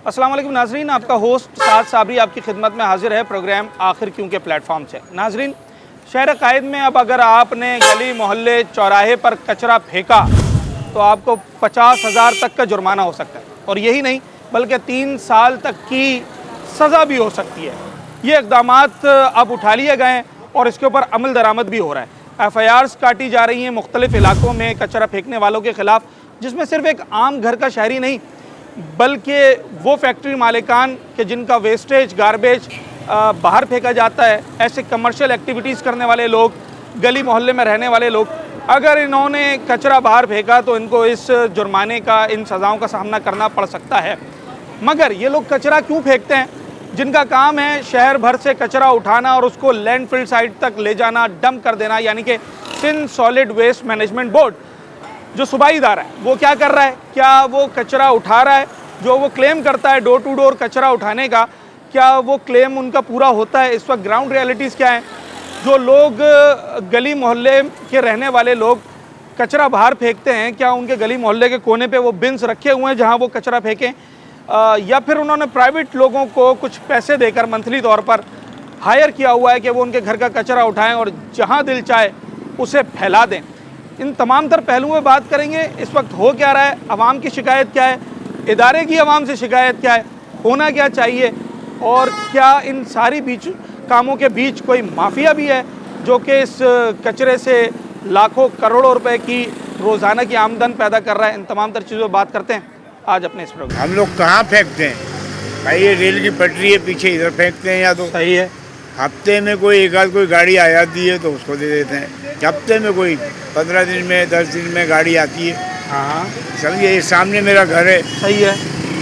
अस्सलाम वालेकुम नाजरीन, आपका होस्ट साद साबरी आपकी खिदमत में हाजिर है प्रोग्राम आखिर क्यों के प्लेटफॉर्म से। नाजरीन, शहर कायद में अब अगर आपने गली मोहल्ले चौराहे पर कचरा फेंका तो आपको 50,000 तक का जुर्माना हो सकता है, और यही नहीं बल्कि 3 साल तक की सज़ा भी हो सकती है। ये इक़दामात अब उठा लिए गए हैं और इसके ऊपर अमल दरामद भी हो रहा है। FIRs काटी जा रही हैं मुख्तलिफ़ इलाकों में कचरा फेंकने वालों के ख़िलाफ़, जिसमें सिर्फ एक आम घर का शहरी नहीं बल्कि वो फैक्ट्री मालिकान के जिनका वेस्टेज गार्बेज बाहर फेंका जाता है, ऐसे कमर्शियल एक्टिविटीज़ करने वाले लोग, गली मोहल्ले में रहने वाले लोग, अगर इन्होंने कचरा बाहर फेंका तो इनको इस जुर्माने का, इन सज़ाओं का सामना करना पड़ सकता है। मगर ये लोग कचरा क्यों फेंकते हैं? जिनका काम है शहर भर से कचरा उठाना और उसको लैंडफिल साइट तक ले जाना, डंप कर देना, यानी कि Sindh solid waste management board जो सूबाई इदारा है वो क्या कर रहा है? क्या वो कचरा उठा रहा है? जो वो क्लेम करता है डोर टू डोर कचरा उठाने का, क्या वो क्लेम उनका पूरा होता है? इस वक्त ग्राउंड रियलिटीज़ क्या हैं? जो लोग गली मोहल्ले के रहने वाले लोग कचरा बाहर फेंकते हैं, क्या उनके गली मोहल्ले के कोने पे वो बिन्स रखे हुए हैं जहां वो कचरा फेंकें, या फिर उन्होंने प्राइवेट लोगों को कुछ पैसे देकर मंथली तौर पर हायर किया हुआ है कि वो उनके घर का कचरा उठाएं और जहां दिल चाहे उसे फैला दें? इन तमाम तर पहलुओं में बात करेंगे। इस वक्त हो क्या रहा है, आवाम की शिकायत क्या है, इदारे की आवाम से शिकायत क्या है, होना क्या चाहिए, और क्या इन सारी कामों के बीच कोई माफिया भी है जो कि इस कचरे से लाखों करोड़ों रुपए की रोज़ाना की आमदन पैदा कर रहा है? इन तमाम तर चीज़ों पर बात करते हैं आज अपने इस प्रोग्राम। हम लोग कहाँ फेंकते हैं भाई? ये रेल की पटरी है पीछे, इधर फेंकते हैं, या तो सही है हफ्ते में कोई एक आध कोई गाड़ी आ जाती है तो उसको दे देते हैं। हफ्ते में कोई 15 दिन में 10 दिन में गाड़ी आती है। हाँ, समझिए, ये सामने मेरा घर है, सही है,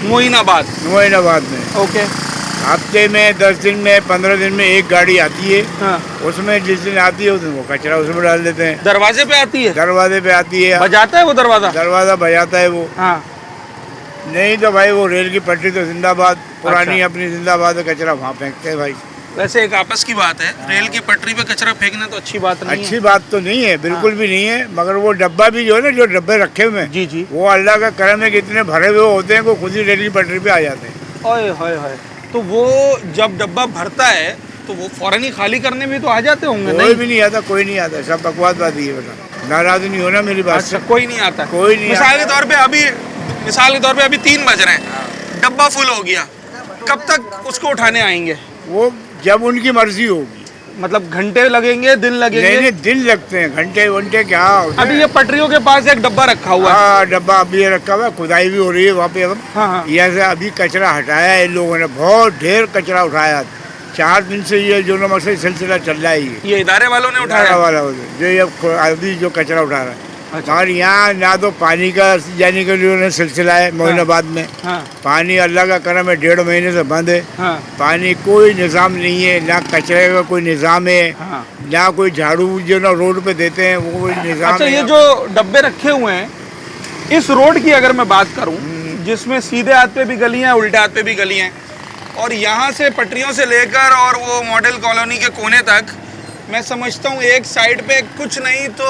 मोइनाबाद में। ओके। हफ्ते में 10 दिन में 15 दिन में एक गाड़ी आती है। हाँ, उसमें जिस दिन आती है उस दिन वो कचरा उसमें डाल देते हैं। दरवाजे पे आती है, दरवाजे पे आती है, बजाता है वो दरवाजा बजाता है वो। हाँ, नहीं तो भाई वो रेल की पटरी तो जिंदाबाद, पुरानी अपनी जिंदाबाद है, कचरा वहाँ फेंकते हैं भाई। वैसे एक आपस की बात है, रेल की पटरी पे कचरा फेंकना तो अच्छी बात नहीं अच्छी बात तो नहीं है, बिल्कुल भी नहीं है, मगर वो डब्बा भी जो है ना, जो डब्बे रखे हुए हैं, जी जी, वो अल्लाह का करम है कि इतने भरे हुए होते हैं, वो खुद ही रेल की पटरी पे आ जाते हैं। ओए होए होए। तो वो जब डब्बा भरता है तो वो फौरन ही खाली करने भी तो आ जाते होंगे? कोई भी नहीं आता, कोई नहीं आता, सब बकवास बात ही है बेटा, नाराज नहीं होना मेरी बात से। अच्छा, कोई नहीं आता? कोई नहीं। मिसाल के तौर पे अभी 3 बज रहे हैं, डब्बा फुल हो गया, कब तक उसको उठाने आएंगे? वो जब उनकी मर्जी होगी। मतलब घंटे लगेंगे, दिन लगेंगे? नहीं, दिन लगते हैं, घंटे वंटे क्या होते हैं। अभी ये पटरियों के पास एक डब्बा रखा हुआ है। हाँ, डब्बा अभी रखा हुआ है, खुदाई भी हो रही है वहाँ पे। अब हाँ। यहाँ से अभी कचरा हटाया है इन लोगों ने, बहुत ढेर कचरा उठाया। 4 दिन से ये जो नमक से सिलसिला चल रहा है, ये इदारे वालों ने उठाया वाला जो ये अभी जो कचरा उठा रहा है। अच्छा। और यहाँ ना तो पानी का यानी कि जो सिलसिला है मोइनाबाद में, हाँ, पानी अल्लाह का करम है 1.5 महीने से बंद है। हाँ, पानी कोई निज़ाम नहीं है, ना कचरे का कोई निज़ाम है, हाँ। ना कोई झाड़ू जो ना रोड पे देते हैं वो कोई निज़ाम अच्छा, है। ये जो डब्बे रखे हुए हैं, इस रोड की अगर मैं बात करूं, जिसमें सीधे हाथ पे भी गलियां, उल्टे हाथ पे भी गलियां हैं, और यहाँ से पटरियों से लेकर और वो मॉडल कॉलोनी के कोने तक, मैं समझता हूँ एक साइड पे कुछ नहीं तो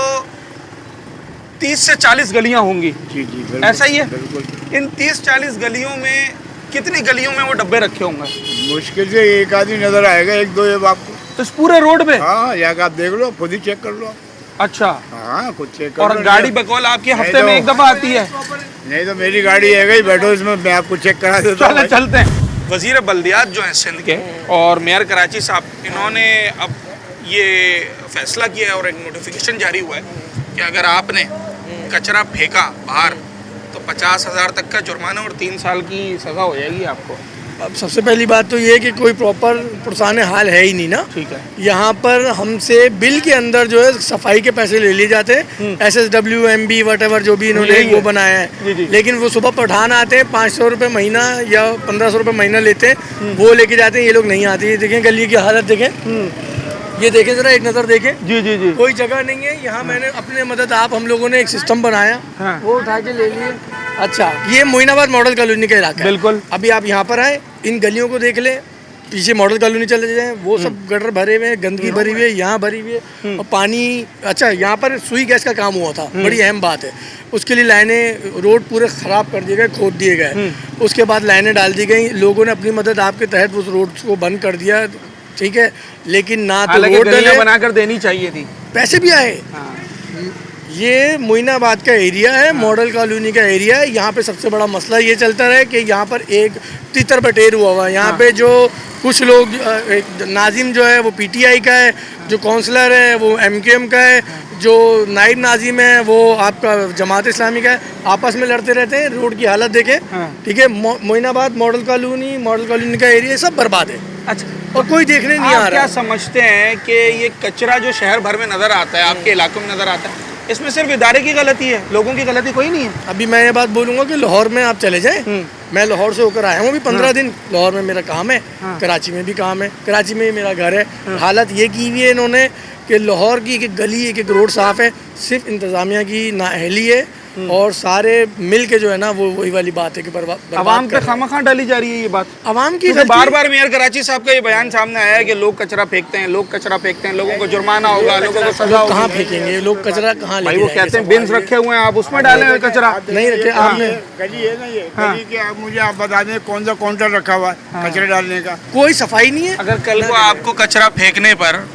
30 से 40 गलियां होंगी। जी जी, बिल्कुल, ऐसा ही है? बिल्कुल। इन 30-40 गलियों में कितनी गलियों में वो डब्बे रखे होंगे? मुश्किल से एक आदमी नजर आएगा, 1-2 ये आपको। तो इस पूरे रोड पे? हाँ, या आप देख लो, खुद ही चेक कर लो। अच्छा। हाँ, खुद चेक कर लो। और गाड़ी बकौल आपके हफ्ते में एक दफा आती है? नहीं तो मेरी गाड़ी है गई, बैठो इसमें, मैं आपको चेक करा देता हूँ। चलते हैं। वजीर बल्दियात जो हैं सिंध के और मेयर कराची साहब, इन्होंने अब ये फैसला किया है और एक नोटिफिकेशन जारी हुआ है कि अगर आपने कचरा फेंका बाहर तो 50,000 तक का जुर्माना और 3 साल की सज़ा हो जाएगी आपको। अब सबसे पहली बात तो ये है कि कोई प्रॉपर पुरसान हाल है ही नहीं ना। ठीक है। यहाँ पर हमसे बिल के अंदर जो है सफाई के पैसे ले लिए जाते हैं, SSW MB वट जो भी इन्होंने वो बनाया है। लेकिन वो सुबह पठान आते हैं, 500 रुपये महीना या 1500 रुपये महीना लेते हैं, वो लेके जाते हैं, ये लोग नहीं आते। ये देखें गली की हालत देखें, ये देखें जरा, एक नज़र देखें। जी जी जी, कोई जगह नहीं है यहाँ। मैंने अपने मदद आप हम लोगों ने एक सिस्टम बनाया, हाँ। वो उठा के ले लिए। अच्छा, ये मोइनाबाद मॉडल कॉलोनी का इलाका है। बिल्कुल। अभी आप यहाँ पर आए, इन गलियों को देख लें, पीछे मॉडल कॉलोनी चले जाएं, वो सब गटर भरे हुए हैं, गंदगी भरी हुई है, यहाँ भरी हुई है। और पानी, अच्छा यहाँ पर सुई गैस का काम हुआ था, बड़ी अहम बात है। उसके लिए लाइनें, रोड पूरे ख़राब कर दिए गए, खोद दिए गए। उसके बाद लाइनें डाल दी गई, लोगों ने अपनी मदद आपके तहत उस रोड को बंद कर दिया, ठीक है। लेकिन ना तो रोड डले, बनाकर देनी चाहिए थी, पैसे भी आए। ये मोइनाबाद का एरिया है, मॉडल कॉलोनी का एरिया है। यहाँ पे सबसे बड़ा मसला ये चलता है कि यहाँ पर एक तितर बटेर हुआ हुआ है। यहाँ पे जो कुछ लोग, नाजिम जो है वो पीटीआई का है, जो काउंसलर है वो एमकेएम का है, जो नाइब नाजिम है वो आपका जमात इस्लामी का है, आपस में लड़ते रहते हैं। रोड की हालत देखें, ठीक है। मोइनाबाद मॉडल कॉलोनी का एरिया सब बर्बाद है। अच्छा, और कोई देखने नहीं आ रहा। क्या समझते हैं कि ये कचरा जो शहर भर में नजर आता है, आपके इलाकों में नजर आता है, इसमें सिर्फ इदारे की गलती है, लोगों की गलती कोई नहीं है? अभी मैं ये बात बोलूँगा कि लाहौर में आप चले जाएं, मैं लाहौर से होकर आया हूँ अभी 15 दिन। लाहौर में मेरा काम है, कराची में भी काम है, कराची में ही मेरा घर है। हालत ये की हुई है इन्होंने कि लाहौर की एक गली, एक रोड साफ़ है, सिर्फ इंतज़ामिया की नाअहली है। और सारे मिल के जो है ना, वो वही वाली बात है कि अवाम पे खामखा डाली जा रही है ये बात। अवाम की बार बार मेयर कराची साहब का ये बयान सामने आया है कि लोग कचरा फेंकते हैं, लोगों को जुर्माना होगा, लोगों को सजा होगी। कहाँ फेंकेंगे लोग कचरा, कहाँ भाई? वो कहते हैं बिन्स रखे हुए हैं, आप उसमें डालें कचरा। नहीं रखे आपने। गली है ना ये गली के, आप मुझे बता दें कौन सा काउंटर रखा हुआ है कचरे डालने का? कोई सफाई नहीं है। अगर कल को आपको कचरा फेंकने पर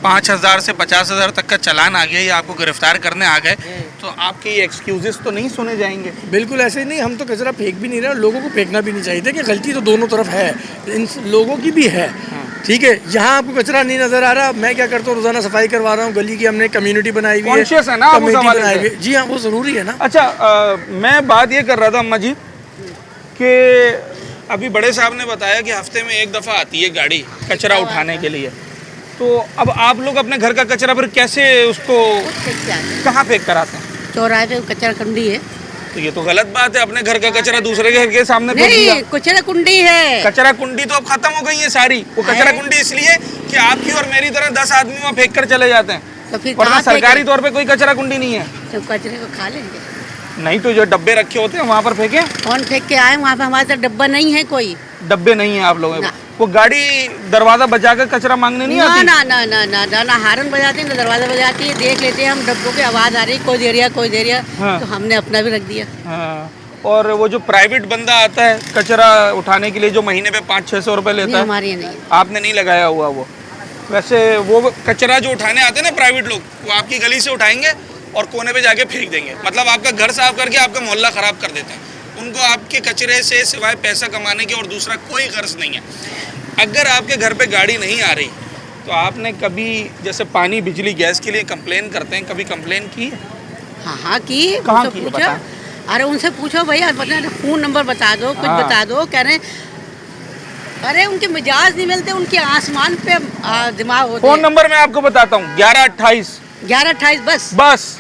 5,000 से 50,000 तक का चालान आ गया या आपको गिरफ्तार करने आ गए, तो आपके ये एक्सक्यूजेस तो नहीं सुने जाएंगे? बिल्कुल ऐसे ही नहीं, हम तो कचरा फेंक भी नहीं रहे, लोगों को फेंकना भी नहीं चाहिए था कि गलती तो दोनों तरफ है, इन लोगों की भी है, ठीक है। यहाँ आपको कचरा नहीं नजर आ रहा, मैं क्या करता हूँ, रोजाना सफाई करवा रहा हूँ। गली की हमने कम्युनिटी बनाई हुई है, कमेटी बनाई हुई है। जी हाँ, वो जरूरी है ना। अच्छा, मैं बात ये कर रहा था अम्मा जी कि अभी बड़े साहब ने बताया कि हफ्ते में एक दफ़ा आती है गाड़ी कचरा उठाने के लिए, तो अब आप लोग अपने घर का कचरा फिर कैसे उसको कहाँ फेंक कर आते हैं? चौराहे पे कचरा कुंडी है। तो ये तो गलत बात है, अपने घर का कचरा दूसरे के घर के सामने फेंक नहीं, दिया। कचरा कुंडी है। कचरा कुंडी तो अब खत्म हो गई है सारी। वो कचरा कुंडी इसलिए कि आपकी और मेरी तरह 10 आदमी वहाँ फेंक कर चले जाते हैं, तो फिर वरना सरकारी तौर पे कोई कचरा कुंडी नहीं है। तो कचरे को खा लेंगे। नहीं तो जो डब्बे रखे होते हैं वहाँ पर फेंके। कौन फेंक के आए? वहाँ पे हमारे साथ डब्बा नहीं है, कोई डब्बे नहीं है आप लोगों के? वो गाड़ी दरवाजा बजाकर कचरा मांगने नहीं आती? ना ना ना ना ना ना, हारन बजाते हैं, दरवाजा बजाती है, देख लेते हैं हम डब्बों की आवाज़ आ रही, कोई दे रहा कोई दे रहा। हाँ। तो हमने अपना भी रख दिया। हाँ। और वो जो प्राइवेट बंदा आता है कचरा उठाने के लिए, जो महीने पे 500-600 रुपए लेता है, हमारे नहीं। आपने नहीं लगाया हुआ वो? वैसे वो कचरा जो उठाने आते हैं ना प्राइवेट लोग, वो आपकी गली से उठाएंगे और कोने पे जाके फेंक देंगे, मतलब आपका घर साफ करके आपका मोहल्ला ख़राब कर देते हैं। उनको आपके कचरे से सिवाय पैसा कमाने के और दूसरा कोई गर्ज नहीं है। अगर आपके घर पे गाड़ी नहीं आ रही तो आपने कभी, जैसे पानी बिजली गैस के लिए कंप्लेन करते हैं, कभी कंप्लेन की है? हाँ हाँ की। कहाँ उनसे की है, पूछो, बता। अरे उनसे पूछो भैया, बता फ़ोन नंबर बता दो, कुछ हाँ। बता दो। कह रहे अरे उनके मिजाज नहीं मिलते, उनके आसमान पे दिमाग होते। फ़ोन नंबर मैं आपको बताता हूँ, 1128 1128 बस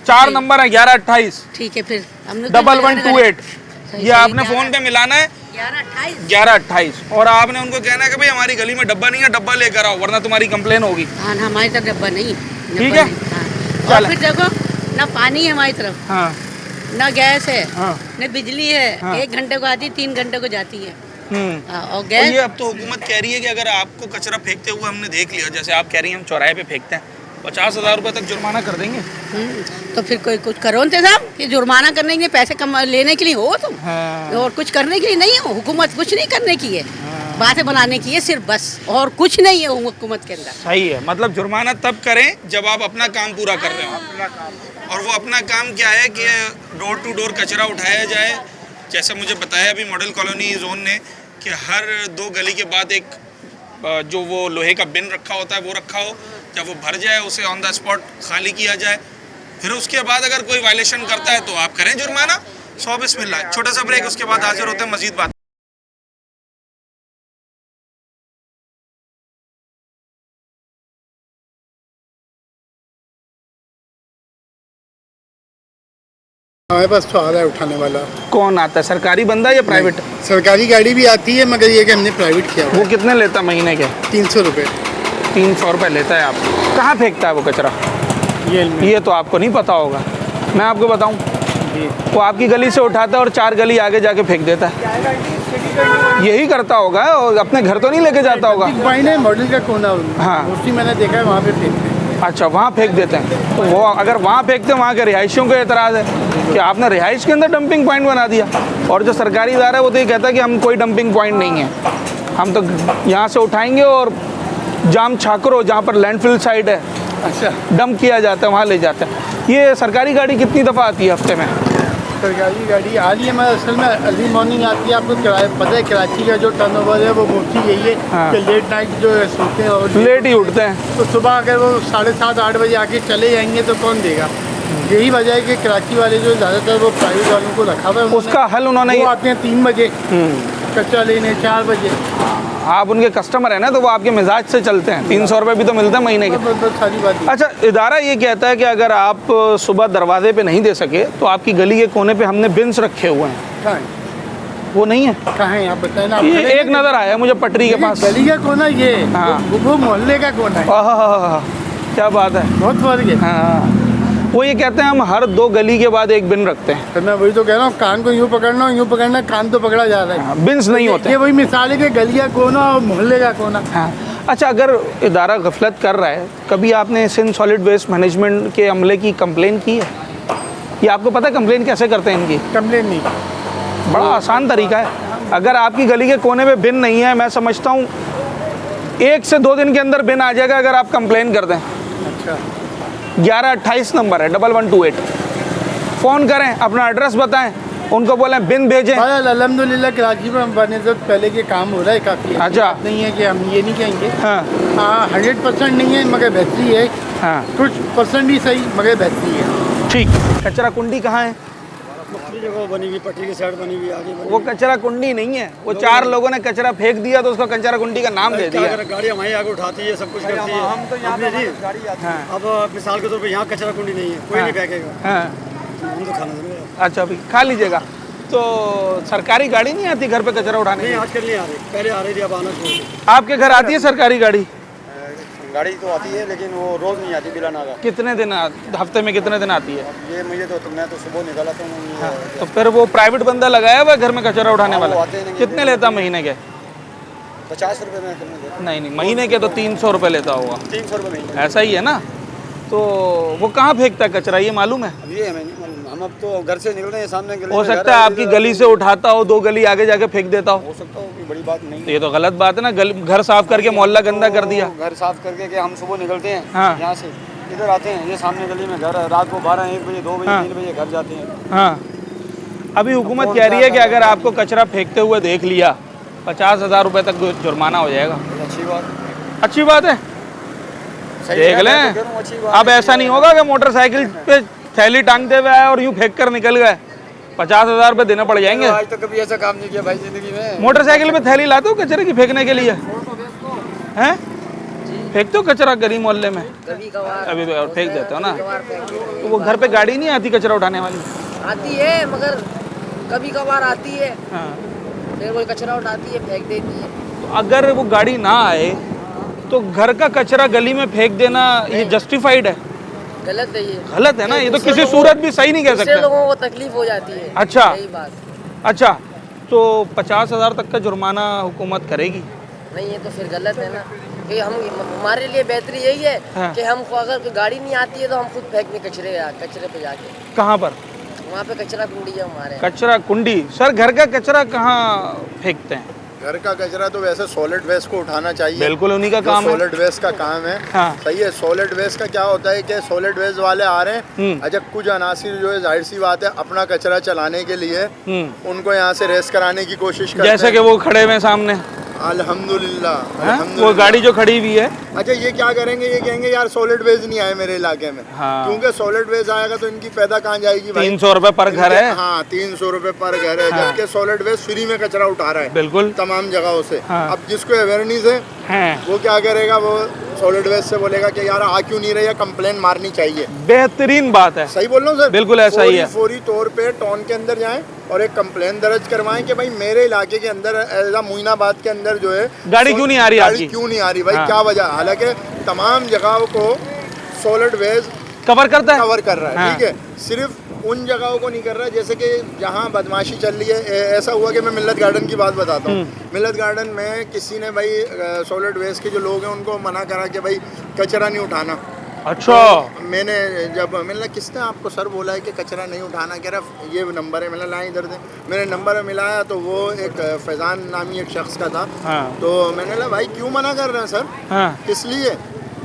4 नंबर है, 1128 ठीक है। फिर हमने 1128 ये आपने फ़ोन पे मिलाना है, 1128 और आपने उनको कहना है कि भाई हमारी गली में डब्बा नहीं है, डब्बा लेकर आओ वरना तुम्हारी कंप्लेन होगी। हाँ, हमारी तरफ डब्बा नहीं, ठीक है। हाँ। और फिर देखो ना, पानी है हमारी तरफ, हाँ ना गैस है, हाँ न बिजली है। हाँ। 1 घंटे को आती, 3 घंटे को जाती है। और और गैस, ये अब तो हुकूमत कह रही है कि अगर आपको कचरा फेंकते हुए हमने देख लिया, जैसे आप कह रही हैं हम चौराहे पे फेंकते हैं, 50,000 रुपये तक जुर्माना कर देंगे। तो फिर कोई कुछ करो इंतजाम, ये जुर्माना करने के लिए, पैसे कम लेने के लिए हो तुम। हाँ। और कुछ करने के लिए नहीं हो, हुकूमत कुछ नहीं करने की है, बातें बनाने की है सिर्फ, बस और कुछ नहीं है हुकूमत के अंदर। सही है, मतलब जुर्माना तब करें जब आप अपना काम पूरा कर रहे हो। और वो अपना काम क्या है कि डोर टू डोर कचरा उठाया जाए। जैसा मुझे बताया अभी मॉडल कॉलोनी जोन ने कि हर 2 गली के बाद एक जो वो लोहे का बिन रखा होता है वो रखा हो, जब वो भर जाए उसे ऑन द स्पॉट खाली किया जाए। फिर उसके बाद अगर कोई वायलेशन करता है तो आप करें जुर्माना। 100 बिस्मिल्लाह। छोटा सा ब्रेक, उसके बाद हाजिर होते हैं मजीद बात। हमारे पास तो आ रहा है उठाने वाला। कौन आता है, सरकारी बंदा या प्राइवेट? सरकारी गाड़ी भी आती है, मगर ये कि हमने प्राइवेट किया हुआ वो कितने लेता है महीने के? 300 रुपये। 300 रुपये लेता है। आप कहाँ फेंकता है वो कचरा? ये तो आपको नहीं पता होगा, मैं आपको बताऊं। वो आपकी गली से उठाता है और 4 गली आगे जाके फेंक देता है। यही करता होगा और अपने घर तो नहीं लेके जाता होगा। पॉइंट है मॉडल का कोना, हाँ। मोस्टली मैंने देखा है वहाँ पे फेंकते हैं। अच्छा, वहाँ फेंक देते हैं। तो वो अगर वहाँ फेंकते हैं, वहाँ के रिहायशियों को एतराज़ है कि आपने रिहाइश के अंदर डंपिंग पॉइंट बना दिया। और जो सरकारी इदारा है वो तो ये कहता है कि हम कोई डंपिंग पॉइंट नहीं है, हम तो यहाँ से उठाएंगे और जाम छाकरो जहाँ पर लैंडफिल साइट है अच्छा, डंप किया जाता है वहाँ ले जाते हैं। ये सरकारी गाड़ी कितनी दफ़ा आती है हफ्ते में? सरकारी गाड़ी आ रही है, मैं असल में अर्ली मॉर्निंग आती है। आपको पता है कराची का जो टर्नओवर है वो मोस्टली यही है हाँ। कि लेट नाइट जो है सोते हैं और लेट ही उठते हैं। तो सुबह अगर वो 7:30-8 बजे आके चले जाएंगे तो कौन देगा। यही वजह है कि कराची वाले जो ज़्यादातर वो प्राइवेट वालों को रखा हुआ है। उसका हल उन्होंने वो आते हैं 3 बजे कच्चा लेने, 4 बजे। आप उनके कस्टमर हैं ना, तो वो आपके मिजाज से चलते हैं। 300 रुपये भी तो मिलते हैं महीने के। बस सारी बात है। अच्छा, इदारा ये कहता है कि अगर आप सुबह दरवाजे पे नहीं दे सके तो आपकी गली के कोने पे हमने बिन्स रखे हुए हैं, कहाँ है? वो नहीं है? कहाँ है आप बताएं ना। ये एक नज़र आया मुझे पटरी के पास। गली का कोना ये, हाँ। वो मोहल्ले का कोना है। आहा, क्या बात है। बहुत फर्क है। हाँ, वो ये कहते हैं हम हर 2 गली के बाद एक बिन रखते हैं। तो मैं वही तो कह रहा हूँ, कान को यूँ पकड़ना, यूँ पकड़ना, कान तो पकड़ा जा रहा है। बिन्स नहीं होते। ये वही मिसाल है कि गली का कोना और मोहल्ले का कोना। हाँ। अच्छा, अगर इदारा गफलत कर रहा है, कभी आपने सिंध सॉलिड वेस्ट मैनेजमेंट के अमले की कंप्लेन की है? ये आपको पता है कंप्लेन कैसे करते हैं इनकी? कंप्लेन नहीं। बड़ा आसान तरीका है। अगर आपकी गली के कोने में बिन नहीं है, मैं समझता हूँ 1 से 2 दिन के अंदर बिन आ जाएगा अगर आप कंप्लेन कर दें। अच्छा, 1128 नंबर है 1128। फ़ोन करें, अपना एड्रेस बताएं, उनको बोलें बिन भेजें। अल्हम्दुलिल्लाह कराची में बनस्बत पहले के काम हो रहा है काफ़ी। अच्छा। नहीं है कि हम ये नहीं कहेंगे। हाँ 100% नहीं है मगर बेहतरी है। हाँ, कुछ परसेंट ही सही मगर बेहतरी है। ठीक। कचरा कुंडी कहाँ है? दूसरी जगह बनी हुई, पट्टी की साइड बनी हुई, आगे बनी वो कचरा कुंडी नहीं है, वो 4 लोगों ने कचरा फेंक दिया तो उसको कचरा कुंडी का नाम दे दिया। गाड़ी हमारी आगे उठाती है, सब कुछ करती है। हम तो यहाँ गाड़ी आती है। अब मिसाल के तौर पे यहाँ कचरा कुंडी नहीं है, कोई नहीं फेंकेगा। हाँ, हम तो खाना देंगे। अच्छा, अभी खा लीजिएगा। तो सरकारी गाड़ी नहीं आती घर पे कचरा उठाने नहीं, की? आजकल नहीं आ रही, पहले आ रही थी, अब आना छोड़ दी। आपके घर आती है सरकारी गाड़ी? गाड़ी तो आती है लेकिन वो रोज़ नहीं आती, बिला नागा। कितने दिन हफ्ते में कितने दिन आती है? ये मुझे तो मैं तो सुबह निकला था। तो फिर वो प्राइवेट बंदा लगाया हुआ है घर में कचरा उठाने हाँ, वाला? वो आते हैं, कितने लेता महीने के? 50 रुपये में करने नहीं नहीं, महीने के तो 300 रुपये लेता होगा। 300 रुपये नहीं। ऐसा ही है ना? तो वो कहाँ फेंकता है कचरा, ये मालूम है? अब ये हमें नहीं मालूम, हम अब तो घर से निकल रहे हैं, सामने गली हो में घर सकता है आपकी गली से उठाता हो, 2 गली आगे जाके फेंक देता हो। हो सकता हो, कोई बड़ी बात नहीं। तो ये तो गलत बात है ना, घर साफ करके मोहल्ला गंदा कर दिया। घर साफ करके कि हम सुबह निकलते हैं हाँ। यहाँ से, इधर आते हैं, ये सामने गली में घर है, रात को 12-1 बजे 2 बजे हाँ। 3 बजे घर जाते हैं। हाँ, अभी हुकूमत कह रही है कि अगर आपको कचरा फेंकते हुए देख लिया 50,000 रुपये तक जुर्माना हो जाएगा। अच्छी बात, अच्छी बात है, सही देख है, लें। मैं तो कह रहा हूँ, अच्छी बात अब है। ऐसा नहीं होगा कि मोटरसाइकिल पे थैली टांगते हुए आए और यूँ फेंक कर निकल गए, 50,000 रुपये देने पड़ जाएंगे। आज तक कभी ऐसा काम नहीं किया भाई जिंदगी में। मोटरसाइकिल पे थैली लाते हो कचरे की फेंकने के लिए? हैं? फेंकते हो कचरा गली मोहल्ले में? अभी तो और फेंक देते हो ना? तो वो घर पे गाड़ी नहीं आती कचरा उठाने वाली? आती है मगर कभी कभार आती है, हाँ। फिर वो कचरा उठाती है, फेंक देती है। तो अगर वो गाड़ी ना आए तो घर का कचरा गली में फेंक देना ये जस्टिफाइड है? गलत है ये, गलत है ना, ये तो दूसरे किसी लोगों- सूरत भी सही नहीं कह दूसरे सकते। लोगों को तकलीफ हो जाती है। अच्छा। यही बात अच्छा, तो 50,000 तक का जुर्माना हुकूमत करेगी? नहीं है तो फिर गलत है ना, कि हम हमारे लिए बेहतरी यही है हाँ। कि हमको अगर कोई गाड़ी नहीं आती है तो हम खुद फेंकने कचरे पे जाके, कहाँ पर? वहाँ पे कचरा कुंडी है हमारे। कचरा कुंडी? सर घर का कचरा कहाँ फेंकते हैं? घर का कचरा तो वैसे सॉलिड वेस्ट को उठाना चाहिए। बिल्कुल उन्हीं का जो काम है। सॉलिड वेस्ट का काम है। हाँ। सही है। सॉलिड वेस्ट का क्या होता है कि सॉलिड वेस्ट वाले आ रहे हैं, अच्छा कुछ अनासिर जो है जाहिर सी बात है अपना कचरा चलाने के लिए उनको यहाँ से रेस कराने की कोशिश करते जैसे कि वो खड़े हुए सामने, अल्हम्दुलिल्लाह वो अल्हम्दुलिल्लाह। गाड़ी जो खड़ी हुई है। अच्छा ये क्या करेंगे, ये कहेंगे यार सॉलिड वेस्ट नहीं आए मेरे इलाके में। हाँ। क्योंकि सॉलिड वेस्ट आएगा तो इनकी पैदा कहाँ जाएगी भाई? 300 रुपये पर घर है। हाँ 300 रुपये पर घर है। हाँ। जबकि सॉलिड वेस्ट फ्री में कचरा उठा रहा है बिल्कुल। तमाम जगहों से। हाँ। अब जिसको अवेयरनेस है हैं। वो क्या करेगा, वो सॉलिड वेस्ट से बोलेगा कि यार आ क्यों नहीं रही है, कंप्लेन मारनी चाहिए। बेहतरीन बात है। सही बोल रहा हूँ सर? बिल्कुल ऐसा ही है। फौरी तौर पे टाउन के अंदर जाएं और एक कंप्लेन दर्ज करवाएं कि भाई मेरे इलाके के अंदर ऐसा मोइनाबाद के अंदर जो है गाड़ी क्यों नहीं आ रही गाड़ी आपकी? क्यों नहीं आ रही भाई? हाँ। क्या वजह? हालांकि तमाम जगहों को सॉलिड वेस्ट कवर करता है, कवर कर रहा है। हाँ। ठीक है, सिर्फ उन जगहों को नहीं कर रहा है जैसे कि जहाँ बदमाशी चल रही है। ऐसा हुआ कि मैं मिल्लत गार्डन की बात बताता हूँ। मिल्लत गार्डन में किसी ने भाई सॉलिड वेस्ट के जो लोग हैं उनको मना करा कि भाई कचरा नहीं उठाना। अच्छा, तो मैंने जब मैंने किसने आपको सर बोला है कि कचरा नहीं उठाना, कह रहा ये नंबर है। मैंने ला इधर दे, मैंने नंबर मिलाया तो वो एक फैज़ान नामी एक शख्स का था। हाँ। तो मैंने कहा भाई क्यों मना कर रहे हैं सर, हाँ। किस लिए?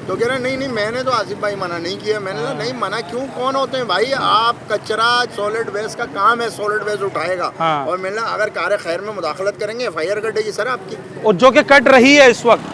तो कह रहा नहीं मैंने तो आसिफ भाई मना नहीं किया। मैंने कहा नहीं मना क्यों, कौन होते हैं भाई आप? कचरा सॉलिड वेस्ट का काम है, सॉलिड वेस्ट उठाएगा। हाँ। और मैंने अगर कार खैर में मुदाखलत करेंगे FIR कटेगी सर आपकी। और जो कि कट रही है इस वक्त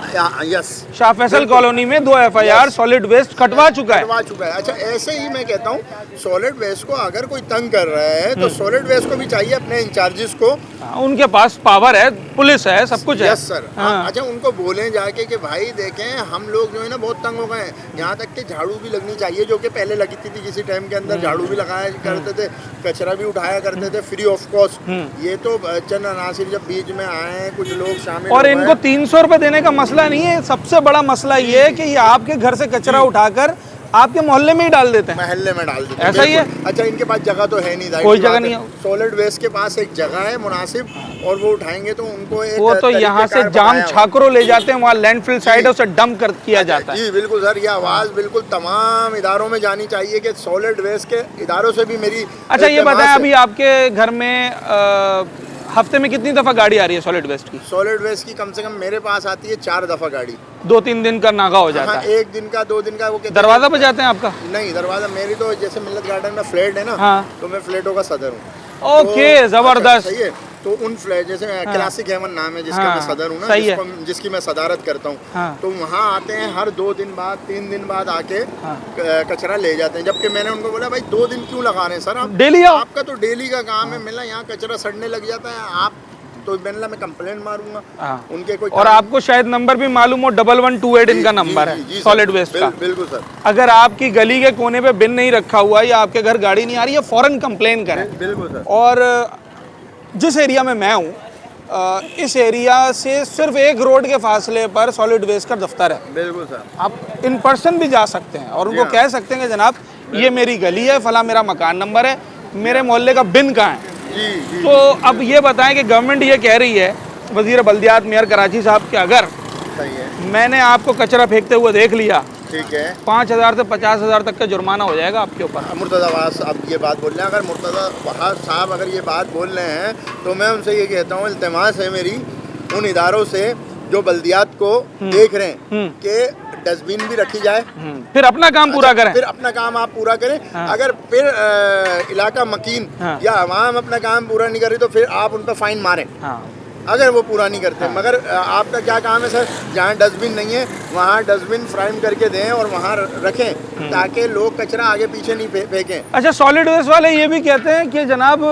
यस, शाह फैसल कॉलोनी में 2 FIR सॉलिड वेस्ट कटवा चुका है। कटवा चुका है। अच्छा, ऐसे ही मैं कहता हूँ सॉलिड वेस्ट को अगर कोई तंग कर रहा है तो सॉलिड वेस्ट को भी चाहिए अपने इंचार्जेस को। हाँ, उनके पास पावर है, पुलिस है, सब कुछ है। Yes sir. हाँ। अच्छा, उनको बोलें जाके कि भाई देखें हम लोग जो है ना बहुत तंग हो गए हैं। यहाँ तक कि झाड़ू भी लगनी चाहिए, जो कि पहले लगती थी किसी टाइम के अंदर, झाड़ू भी लगाया करते थे, कचरा भी उठाया करते थे फ्री ऑफ कॉस्ट। ये तो चंद अनासिर जब बीच में आए हैं, कुछ लोग शामिल और हुए इनको हैं। 300 रुपए देने का मसला नहीं है, सबसे बड़ा मसला ये है कि ये आपके घर से कचरा उठाकर आपके मोहल्ले में ही डाल देते हैं। महल्ले में डाल देते ऐसा ही है? बिल्कुल। अच्छा, इनके पास जगह तो है नहीं, जाहिर कोई सी जगह बात नहीं है। है। सॉलिड वेस्ट के पास एक जगह है मुनासिब, और वो उठाएंगे तो उनको एक वो तो यहाँ से तरीक़ेकार जाम बताया हुआ। छाकरो ले जाते हैं, वहाँ लैंडफिल साइड है, उसे डंप कर किया जाता है। जी बिल्कुल सर, ये आवाज़ बिल्कुल तमाम इदारों में जानी चाहिए कि सॉलिड वेस्ट के इदारों से भी मेरी अच्छा, ये इल्तिमास बताएं है। अभी आपके घर में हफ्ते में कितनी दफ़ा गाड़ी आ रही है सॉलिड वेस्ट की? सॉलिड वेस्ट की कम से कम मेरे पास आती है 4 दफ़ा गाड़ी। 2-3 दिन का नागा हो जाता हाँ, है। 1 दिन का 2 दिन का। वो कहते दरवाज़ा हैं- बजाते हैं आपका? नहीं, दरवाज़ा मेरी तो जैसे मिल्लत गार्डन में फ्लैट है ना, हाँ। तो मैं फ्लैटों का सदर हूँ। ओके, तो- जबरदस्त। सही है। तो उन फ्लैट जैसे क्लासिक हेवन नाम है जिसका हाँ, मैं सदर हूँ ना, सही है। जिसकी मैं सदारत करता हूँ। हाँ। तो वहाँ आते हैं हर 2 दिन बाद 3 दिन बाद आके हाँ। कचरा ले जाते हैं। जबकि मैंने उनको बोला भाई 2 दिन क्यों लगा रहे हैं सर आप? डेली आओ। आपका तो डेली का काम है। मिला यहाँ कचरा सड़ने लग जाता है, आप तो मैंने मैं कंप्लेंट मारूंगा हाँ। उनके कोई और आपको शायद नंबर भी मालूम हो, 1128 इनका नंबर है सॉलिड वेस्ट का। बिल्कुल सर, अगर आपकी गली के कोने पे बिन नहीं रखा हुआ या आपके घर गाड़ी नहीं आ रही है, फौरन कंप्लेन करें। बिल्कुल सर। और जिस एरिया में मैं हूँ, इस एरिया से सिर्फ 1 रोड के फासले पर सॉलिड वेस्ट का दफ्तर है। बिल्कुल सर। आप इन पर्सन भी जा सकते हैं और उनको हाँ। कह सकते हैं कि जनाब ये मेरी गली है, फला मेरा मकान नंबर है, मेरे मोहल्ले का बिन कहाँ है। जी। तो अब ये बताएं कि गवर्नमेंट ये कह रही है, वजीर बल्दियात मेयर कराची साहब, कि अगर सही है। मैंने आपको कचरा फेंकते हुए देख लिया, ठीक है। 5,000 से 50,000 तक का जुर्माना हो जाएगा आपके ऊपर। मुर्तज़ा वहाज आप ये बात बोल रहे हैं, अगर मुर्तज़ा वहाज साहब अगर ये बात बोल रहे हैं तो मैं उनसे ये कहता हूँ, इल्तिमास है मेरी उन इदारों से जो बल्दियात को देख रहे हैं कि डस्टबिन भी रखी जाए, फिर अपना काम पूरा करें। फिर अपना काम आप पूरा करें। हाँ। अगर फिर इलाका मकीन हाँ। या अवाम अपना काम पूरा नहीं कर रही तो फिर आप उन पर फाइन मारें, हाँ। अगर वो पूरा नहीं करते। मगर आपका क्या काम है सर, जहाँ डस्टबिन नहीं है वहाँ डस्टबिन फ्राइम करके दें और वहाँ रखें ताकि लोग कचरा आगे पीछे नहीं फेंकें। अच्छा, सॉलिड वेस्ट वाले ये भी कहते हैं कि जनाब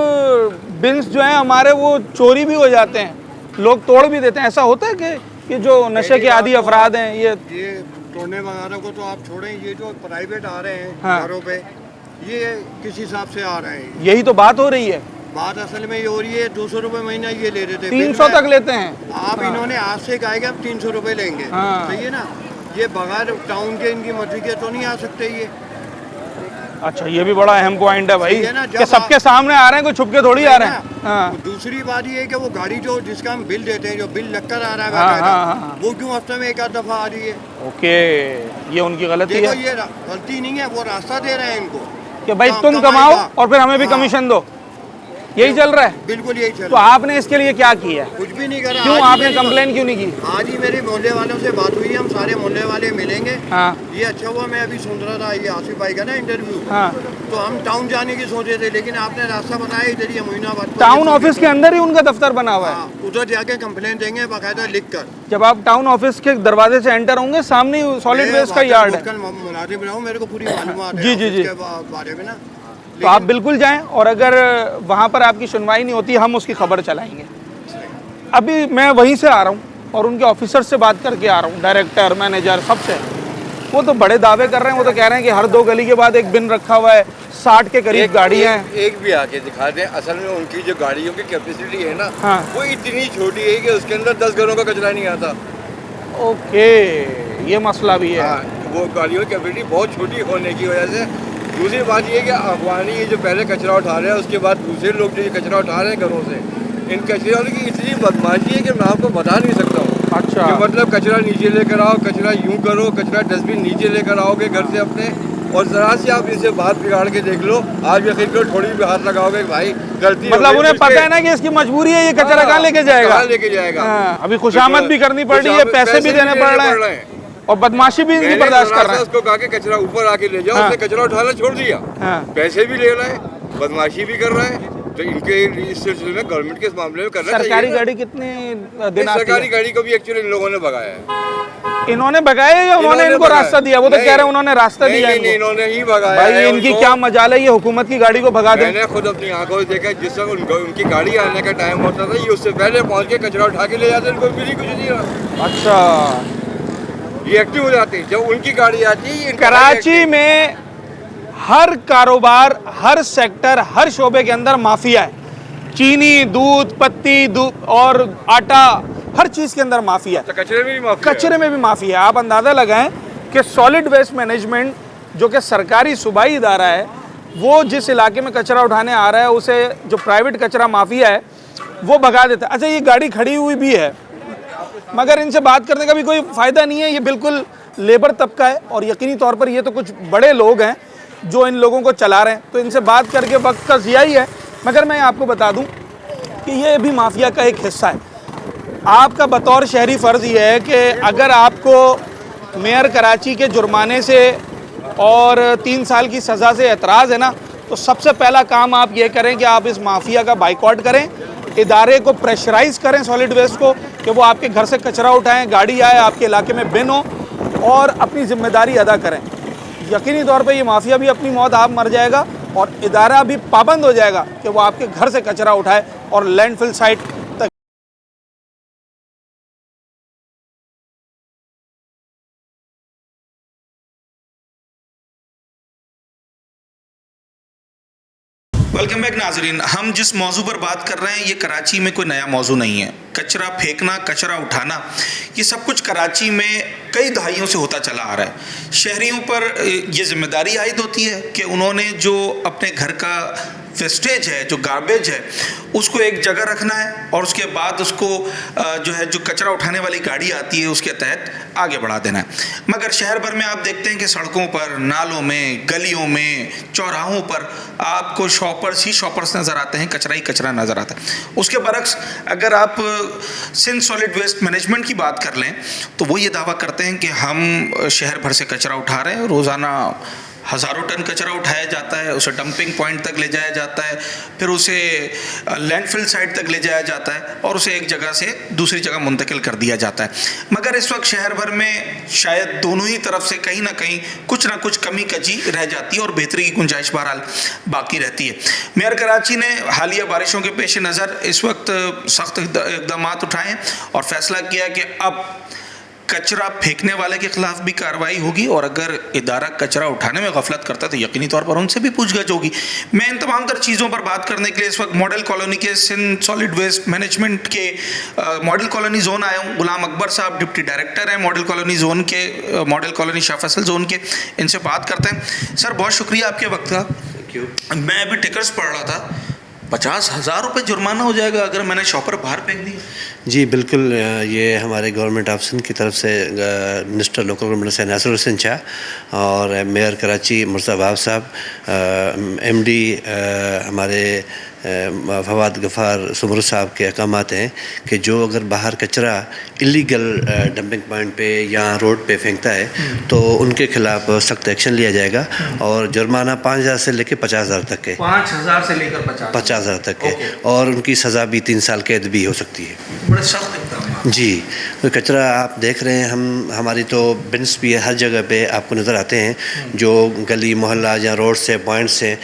बिन्स जो हैं हमारे वो चोरी भी हो जाते हैं, लोग तोड़ भी देते हैं। ऐसा होता है कि जो नशे के आदी अफराद हैं ये तोड़ने वगैरह को तो आप छोड़ें, ये जो प्राइवेट आ रहे हैं हाँ। घरों पे, ये किस हिसाब से आ रहे हैं? यही तो बात हो रही है। बात असल में ये हो रही है 200 रुपये महीना ये ले रहे थे, 300 तक लेते हैं। आप इन्होंने आज से कहा कि अब 300 रुपये लेंगे। हाँ। सही है ना? ये बगैर टाउन के इनकी मर्जी के तो नहीं आ सकते ये। अच्छा, ये भी बड़ा अहम पॉइंट है भाई, सही है ना, जब कि सबके सामने आ रहे हैं, कोई छुप के थोड़ी आ रहे हैं। हाँ। दूसरी बात ये है कि वो गाड़ी जो जिसका हम बिल देते हैं, जो बिल लगकर आ रहा है हाँ, बाकायदा, हाँ, हाँ। वो क्यों हफ्ते में 1 दफ़ा आ रही है? ओके, ये उनकी गलती देखो है ये गलती नहीं है, वो रास्ता दे रहे हैं इनको कि भाई हाँ, तुम कमाई कमाओ का। और फिर हमें भी हाँ। कमीशन दो। यही चल रहा है। बिल्कुल यही चल तो रहा है। आपने इसके लिए क्या किया है? कुछ भी नहीं करा। क्यों आज ही आपने मेरी- कंप्लेन क्यों नहीं की? आज ही मेरे मोहल्ले वालों से बात हुई, हम सारे मोहल्ले वाले मिलेंगे। हाँ। ये अच्छा हुआ, मैं अभी सुन रहा था ये आसिफ भाई का ना इंटरव्यू। हाँ। तो हम टाउन जाने की सोचे थे, लेकिन आपने रास्ता बताया इधर ही मोइनाबाद पर। टाउन ऑफिस के अंदर ही उनका दफ्तर बना हुआ है। हाँ, उधर जाके कंप्लेन देंगे बाकायदा लिख कर। जब आप टाउन ऑफिस के दरवाजे से एंटर होंगे, सामने सॉलिड वेस्ट का यार्ड है। मुलाजिम रहा हूँ, मेरे को पूरी मालूमात है जी, जी, जी। इसके बारे में ना। तो आप बिल्कुल जाएं, और अगर वहाँ पर आपकी सुनवाई नहीं होती, हम उसकी खबर चलाएंगे। अभी मैं वहीं से आ रहा हूँ और उनके ऑफिसर से बात करके आ रहा हूँ, डायरेक्टर, मैनेजर, सबसे। वो तो बड़े दावे कर रहे हैं, वो तो कह रहे हैं कि हर 2 गली के बाद एक बिन रखा हुआ है, 60 के करीब गाड़ियाँ हैं। एक भी आके दिखा दें। असल में उनकी जो गाड़ियों की कैपेसिटी है ना, हाँ। वो इतनी छोटी है कि उसके अंदर 10 घरों का कचरा नहीं आता। ओके, ये मसला भी है। हाँ, वो गाड़ियों की कैपेसिटी बहुत छोटी होने की वजह से दूसरी बात ये है कि अफगानी ये जो पहले कचरा उठा रहे हैं उसके बाद दूसरे लोग जो ये कचरा उठा रहे हैं घरों से, इन कचरे वालों की इतनी बदमाशी है कि मैं आपको बता नहीं सकता हूँ। अच्छा। कि मतलब कचरा नीचे लेकर आओ, कचरा यूं करो, कचरा डस्टबिन नीचे लेकर आओगे घर से अपने, और जरा सी आप इनसे बात बिगाड़ के देख लो, आप यकीन करो थोड़ी भी हाथ लगाओगे भाई गलती मतलब उन्हें पता है ना कि इसकी मजबूरी है, ये कचरा कहाँ लेके जाएगा, कहाँ लेके जाएगा। हाँ, अभी खुशामद भी करनी पड़ रही है, पैसे भी देने पड़ रहे हैं और बदमाशी भी इनकी बर्दाश्त कर रहे हैं। उसको कहा कि कचरा ऊपर आके ले जाओ, उसने कचरा उठाना छोड़ दिया, पैसे भी ले रहा है, बदमाशी भी कर रहा है। तो इनके इस सिलसिले में गवर्नमेंट के इस मामले में करना चाहिए। सरकारी गाड़ी कितने दिन आती है? सरकारी गाड़ी को भी एक्चुअली इन लोगों ने भगाया है। इन्होंने भगाया या उन्होंने इनको रास्ता दिया? वो तो कह रहे हैं उन्होंने रास्ता दिया। नहीं, इन्होंने ही भगाया। भाई इनकी क्या मजाल है, ये हुकूमत की गाड़ी को भगा दे। मैंने खुद अपनी आंखों से देखा, जिस वक्त उनकी गाड़ी आने का टाइम होता था, ये उससे पहले पहुंच के कचरा उठा के ले जाते, इनको मिली कुछ नहीं रहा। अच्छा, ये एक्टिव हो जाते हैं जब उनकी गाड़ी आती है। कराची में हर कारोबार, हर सेक्टर, हर शोबे के अंदर माफिया है। चीनी, दूध, पत्ती, दूध और आटा, हर चीज के अंदर माफिया है। कचरे में भी माफिया, कचरे में भी माफिया है। आप अंदाजा लगाएं कि सॉलिड वेस्ट मैनेजमेंट जो कि सरकारी सूबाई इदारा है, वो जिस इलाके में कचरा उठाने आ रहा है उसे जो प्राइवेट कचरा माफिया है वो भगा देता है। अच्छा, ये गाड़ी खड़ी हुई भी है मगर इनसे बात करने का भी कोई फ़ायदा नहीं है। ये बिल्कुल लेबर तबका है और यकीनी तौर पर ये तो कुछ बड़े लोग हैं जो इन लोगों को चला रहे हैं, तो इनसे बात करके वक्त का ज़िया ही है। मगर मैं आपको बता दूं कि ये भी माफिया का एक हिस्सा है। आपका बतौर शहरी फ़र्ज़ ये है कि अगर आपको मेयर कराची के जुर्माने से और 3 साल की सज़ा से एतराज़ है ना, तो सबसे पहला काम आप ये करें कि आप इस माफिया का बाइकआउट करें, इदारे को प्रेशराइज़ करें सॉलिड वेस्ट को कि वो आपके घर से कचरा उठाएं, गाड़ी आए, आपके इलाके में बिन हो और अपनी ज़िम्मेदारी अदा करें। यकीनी तौर पे ये माफिया भी अपनी मौत आप मर जाएगा और इदारा भी पाबंद हो जाएगा कि वो आपके घर से कचरा उठाए और लैंडफिल साइट तक। वेलकम बैक नाजरीन। हम जिस मौजू पर बात कर रहे हैं ये कराची में कोई नया मौजू नहीं है। कचरा फेंकना, कचरा उठाना, ये सब कुछ कराची में कई दहाइयों से होता चला आ रहा है। शहरियों पर ये जिम्मेदारी आयद होती है कि उन्होंने जो अपने घर का वेस्टेज है, जो गार्बेज है, उसको एक जगह रखना है और उसके बाद उसको जो है जो कचरा उठाने वाली गाड़ी आती है उसके तहत आगे बढ़ा देना है। मगर शहर भर में आप देखते हैं कि सड़कों पर, नालों में, गलियों में, चौराहों पर आपको शॉपर्स ही शॉपर्स नज़र आते हैं, कचरा ही कचरा नज़र आता है। उसके बरक्स अगर आप सिंध सॉलिड वेस्ट मैनेजमेंट की बात कर लें तो वो ये दावा करते हैं कि हम शहर भर से कचरा उठा रहे हैं। रोज़ाना हज़ारों टन कचरा उठाया जाता है, उसे डंपिंग पॉइंट तक ले जाया जाता है, फिर उसे लैंडफिल साइट तक ले जाया जाता है और उसे एक जगह से दूसरी जगह मुंतकिल कर दिया जाता है। मगर इस वक्त शहर भर में शायद दोनों ही तरफ से कहीं ना कहीं कुछ ना कुछ कमी कजी रह जाती है और बेहतरी की गुंजाइश बहरहाल बाकी रहती है। मेयर कराची ने हालिया बारिशों के पेश नज़र इस वक्त सख्त इक़दाम उठाए हैं और फैसला किया कि अब कचरा फेंकने वाले के खिलाफ भी कार्रवाई होगी और अगर इदारा कचरा उठाने में गफलत करता है तो यकीनी तौर पर उनसे भी पूछगछ होगी। मैं इन तमाम तर चीज़ों पर बात करने के लिए इस वक्त मॉडल कॉलोनी के सिंध सॉलिड वेस्ट मैनेजमेंट के मॉडल कॉलोनी जोन आया हूँ। गुलाम अकबर साहब डिप्टी डायरेक्टर हैं मॉडल कॉलोनी जोन के, model colony Shah Faisal zone के। इनसे बात करते हैं। सर, बहुत शुक्रिया आपके वक्त का। मैं अभी टिकट्स पढ़ रहा था, 50,000 रुपये जुर्माना हो जाएगा अगर मैंने शॉपर बाहर फेंक दी। जी बिल्कुल, ये हमारे गवर्नमेंट ऑफ सिंध की तरफ से मिनिस्टर लोकल गवर्नमेंट से नासिर हुसैन शाह और मेयर कराची मुर्तज़ा वहाब साहब, MD हमारे फवाद गफ़ार सुमर साहब के अहकामात हैं कि जो अगर बाहर कचरा इलीगल डंपिंग पॉइंट पे या रोड पे फेंकता है तो उनके खिलाफ सख्त एक्शन लिया जाएगा और जुर्माना 5,000 से लेकर 50,000 तक के, 5,000 से लेकर 50,000 तक के, और उनकी सज़ा भी 3 साल कैद भी हो सकती है। बड़े सख्त इक़दाम। जी, तो कचरा आप देख रहे हैं, हमारी तो बिन्स भी हर जगह पे आपको नज़र आते हैं, जो गली मोहल्ला या रोड से पॉइंट से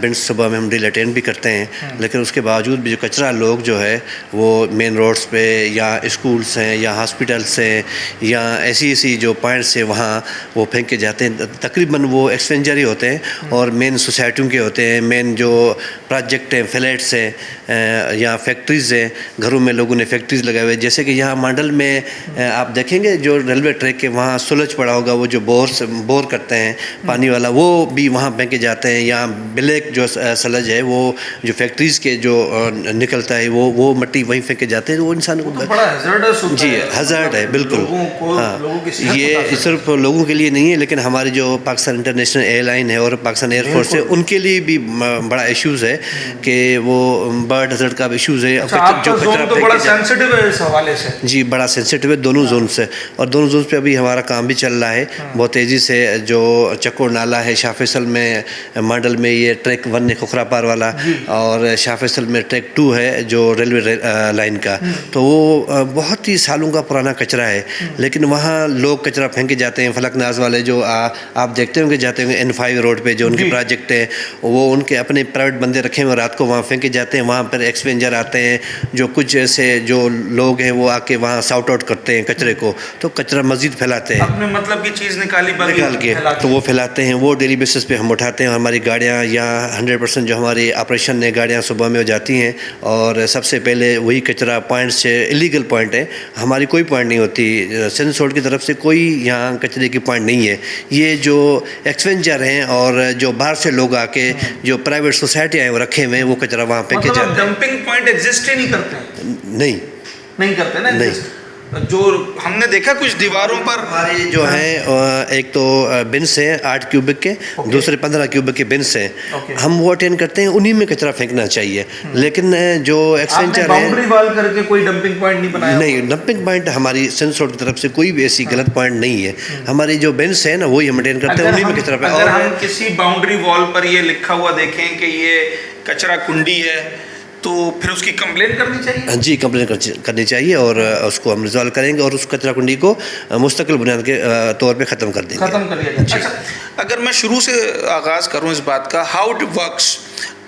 बिन्स सुबह में हम डील अटेंड भी करते हैं, लेकिन उसके बावजूद भी जो कचरा लोग जो है वो मेन रोड्स पे या स्कूल्स हैं या हॉस्पिटल्स हैं या ऐसी जो पॉइंट्स हैं वहाँ वो फेंक के जाते हैं। तकरीबन वो एक्सपेंजर ही होते हैं और मेन सोसाइटियों के होते हैं, मेन जो प्रोजेक्ट हैं, फ्लैट्स हैं या फैक्ट्रीज़ हैं, घरों में लोगों ने फैक्ट्रीज़ लगाए हुए, जैसे जैसे कि यहाँ मांडल में आप देखेंगे जो रेलवे ट्रैक के वहाँ सुलझ पड़ा होगा, वो जो बोर करते हैं पानी वाला, वो भी वहाँ फेंके जाते हैं। यहाँ ब्लैक जो सलज है वो जो फैक्ट्रीज़ के जो निकलता है वो मट्टी वहीं फेंके जाते हैं। वो इंसान को तो बड़ा हज़ार्डस होता जी है। हज़ार्ड है बिल्कुल। हाँ, ये सिर्फ लोगों के लिए नहीं है, लेकिन हमारी जो पाकिस्तान इंटरनेशनल एयरलाइन है और पाकिस्तान एयरफोर्स है, उनके लिए भी बड़ा इश्यूज़ है कि वो बर्ड हज़ार्ड का इश्यूज़ है। जो जोन तो बड़ा सेंसिटिव है इस हवाले से। जी, बड़ा सेंसिटिव है दोनों जोन से, और दोनों जोन पे अभी हमारा काम भी चल रहा है बहुत तेज़ी से। जो चक्कोर नाला है शाह फैसल में, मांडल में ये ट्रैक 1 है खुखरा पार वाला, और शाह फैसल में ट्रैक 2 है जो रेलवे लाइन का। तो वो बहुत ही सालों का पुराना कचरा है, लेकिन वहाँ लोग कचरा फेंके जाते हैं। फलकनाज वाले जो आप देखते होंगे, जाते होंगे N5 रोड पे जो उनके प्रोजेक्ट है, वो उनके अपने प्राइवेट बंदे रखे हुए रात को वहाँ फेंके जाते हैं। वहाँ पर एक्सपेंजर आते हैं, जो कुछ ऐसे जो लोग हैं वो आके वहाँ सॉर्ट आउट करते हैं कचरे को, तो कचरा मज़ीद फैलाते हैं। अपने मतलब की चीज़ निकाल के तो वो फैलाते हैं। वो डेली बेसिस पे हम उठाते हैं। हमारी गाड़ियाँ यहाँ 100% जो हमारी ऑपरेशन है, गाड़ियाँ सुबह में हो जाती हैं, और सबसे पहले वही कचरा पॉइंट से, इलीगल पॉइंट है, हमारी कोई पॉइंट नहीं होती, सिंध सोल्ट की तरफ से कोई यहाँ कचरे की पॉइंट नहीं है। ये जो एक्सपेंजर हैं और जो बाहर से लोग आके जो प्राइवेट सोसाइटी आए वो रखे हुए हैं, वो कचरा वहाँ फेंके जाते हैं। डंपिंग पॉइंट एग्जिस्ट ही नहीं करते। नहीं करते ना। नहीं, जो हमने देखा कुछ दीवारों पर हमारे जो हैं एक तो बिन्स हैं 8 क्यूबिक के, दूसरे 15 क्यूबिक के बिन्स हैं। हम वो अटेंड करते हैं, उन्हीं में कचरा फेंकना चाहिए। लेकिन जो एक्सपेंचर है, बाउंड्री वॉल करके कोई डंपिंग पॉइंट नहीं बनाया? नहीं, डंपिंग पॉइंट हमारी सेंस रोड की तरफ से कोई भी ऐसी गलत पॉइंट नहीं है। हमारी जो बिन्स है ना, वही हम अटेंड करते हैं, उन्हीं में कचरा। अगर हम किसी बाउंड्री वॉल पर ये लिखा हुआ देखें कि ये कचरा कुंडी है, तो फिर उसकी कंप्लेन करनी चाहिए? जी, कंप्लेन करनी चाहिए, और उसको हम रिजॉल्व करेंगे और उस कचरा कुंडी को मुस्तकिल बुनियाद के तौर पे ख़त्म कर देंगे। ख़त्म कर दिया जाए। अच्छा, अगर मैं शुरू से आगाज़ करूं इस बात का, how it works,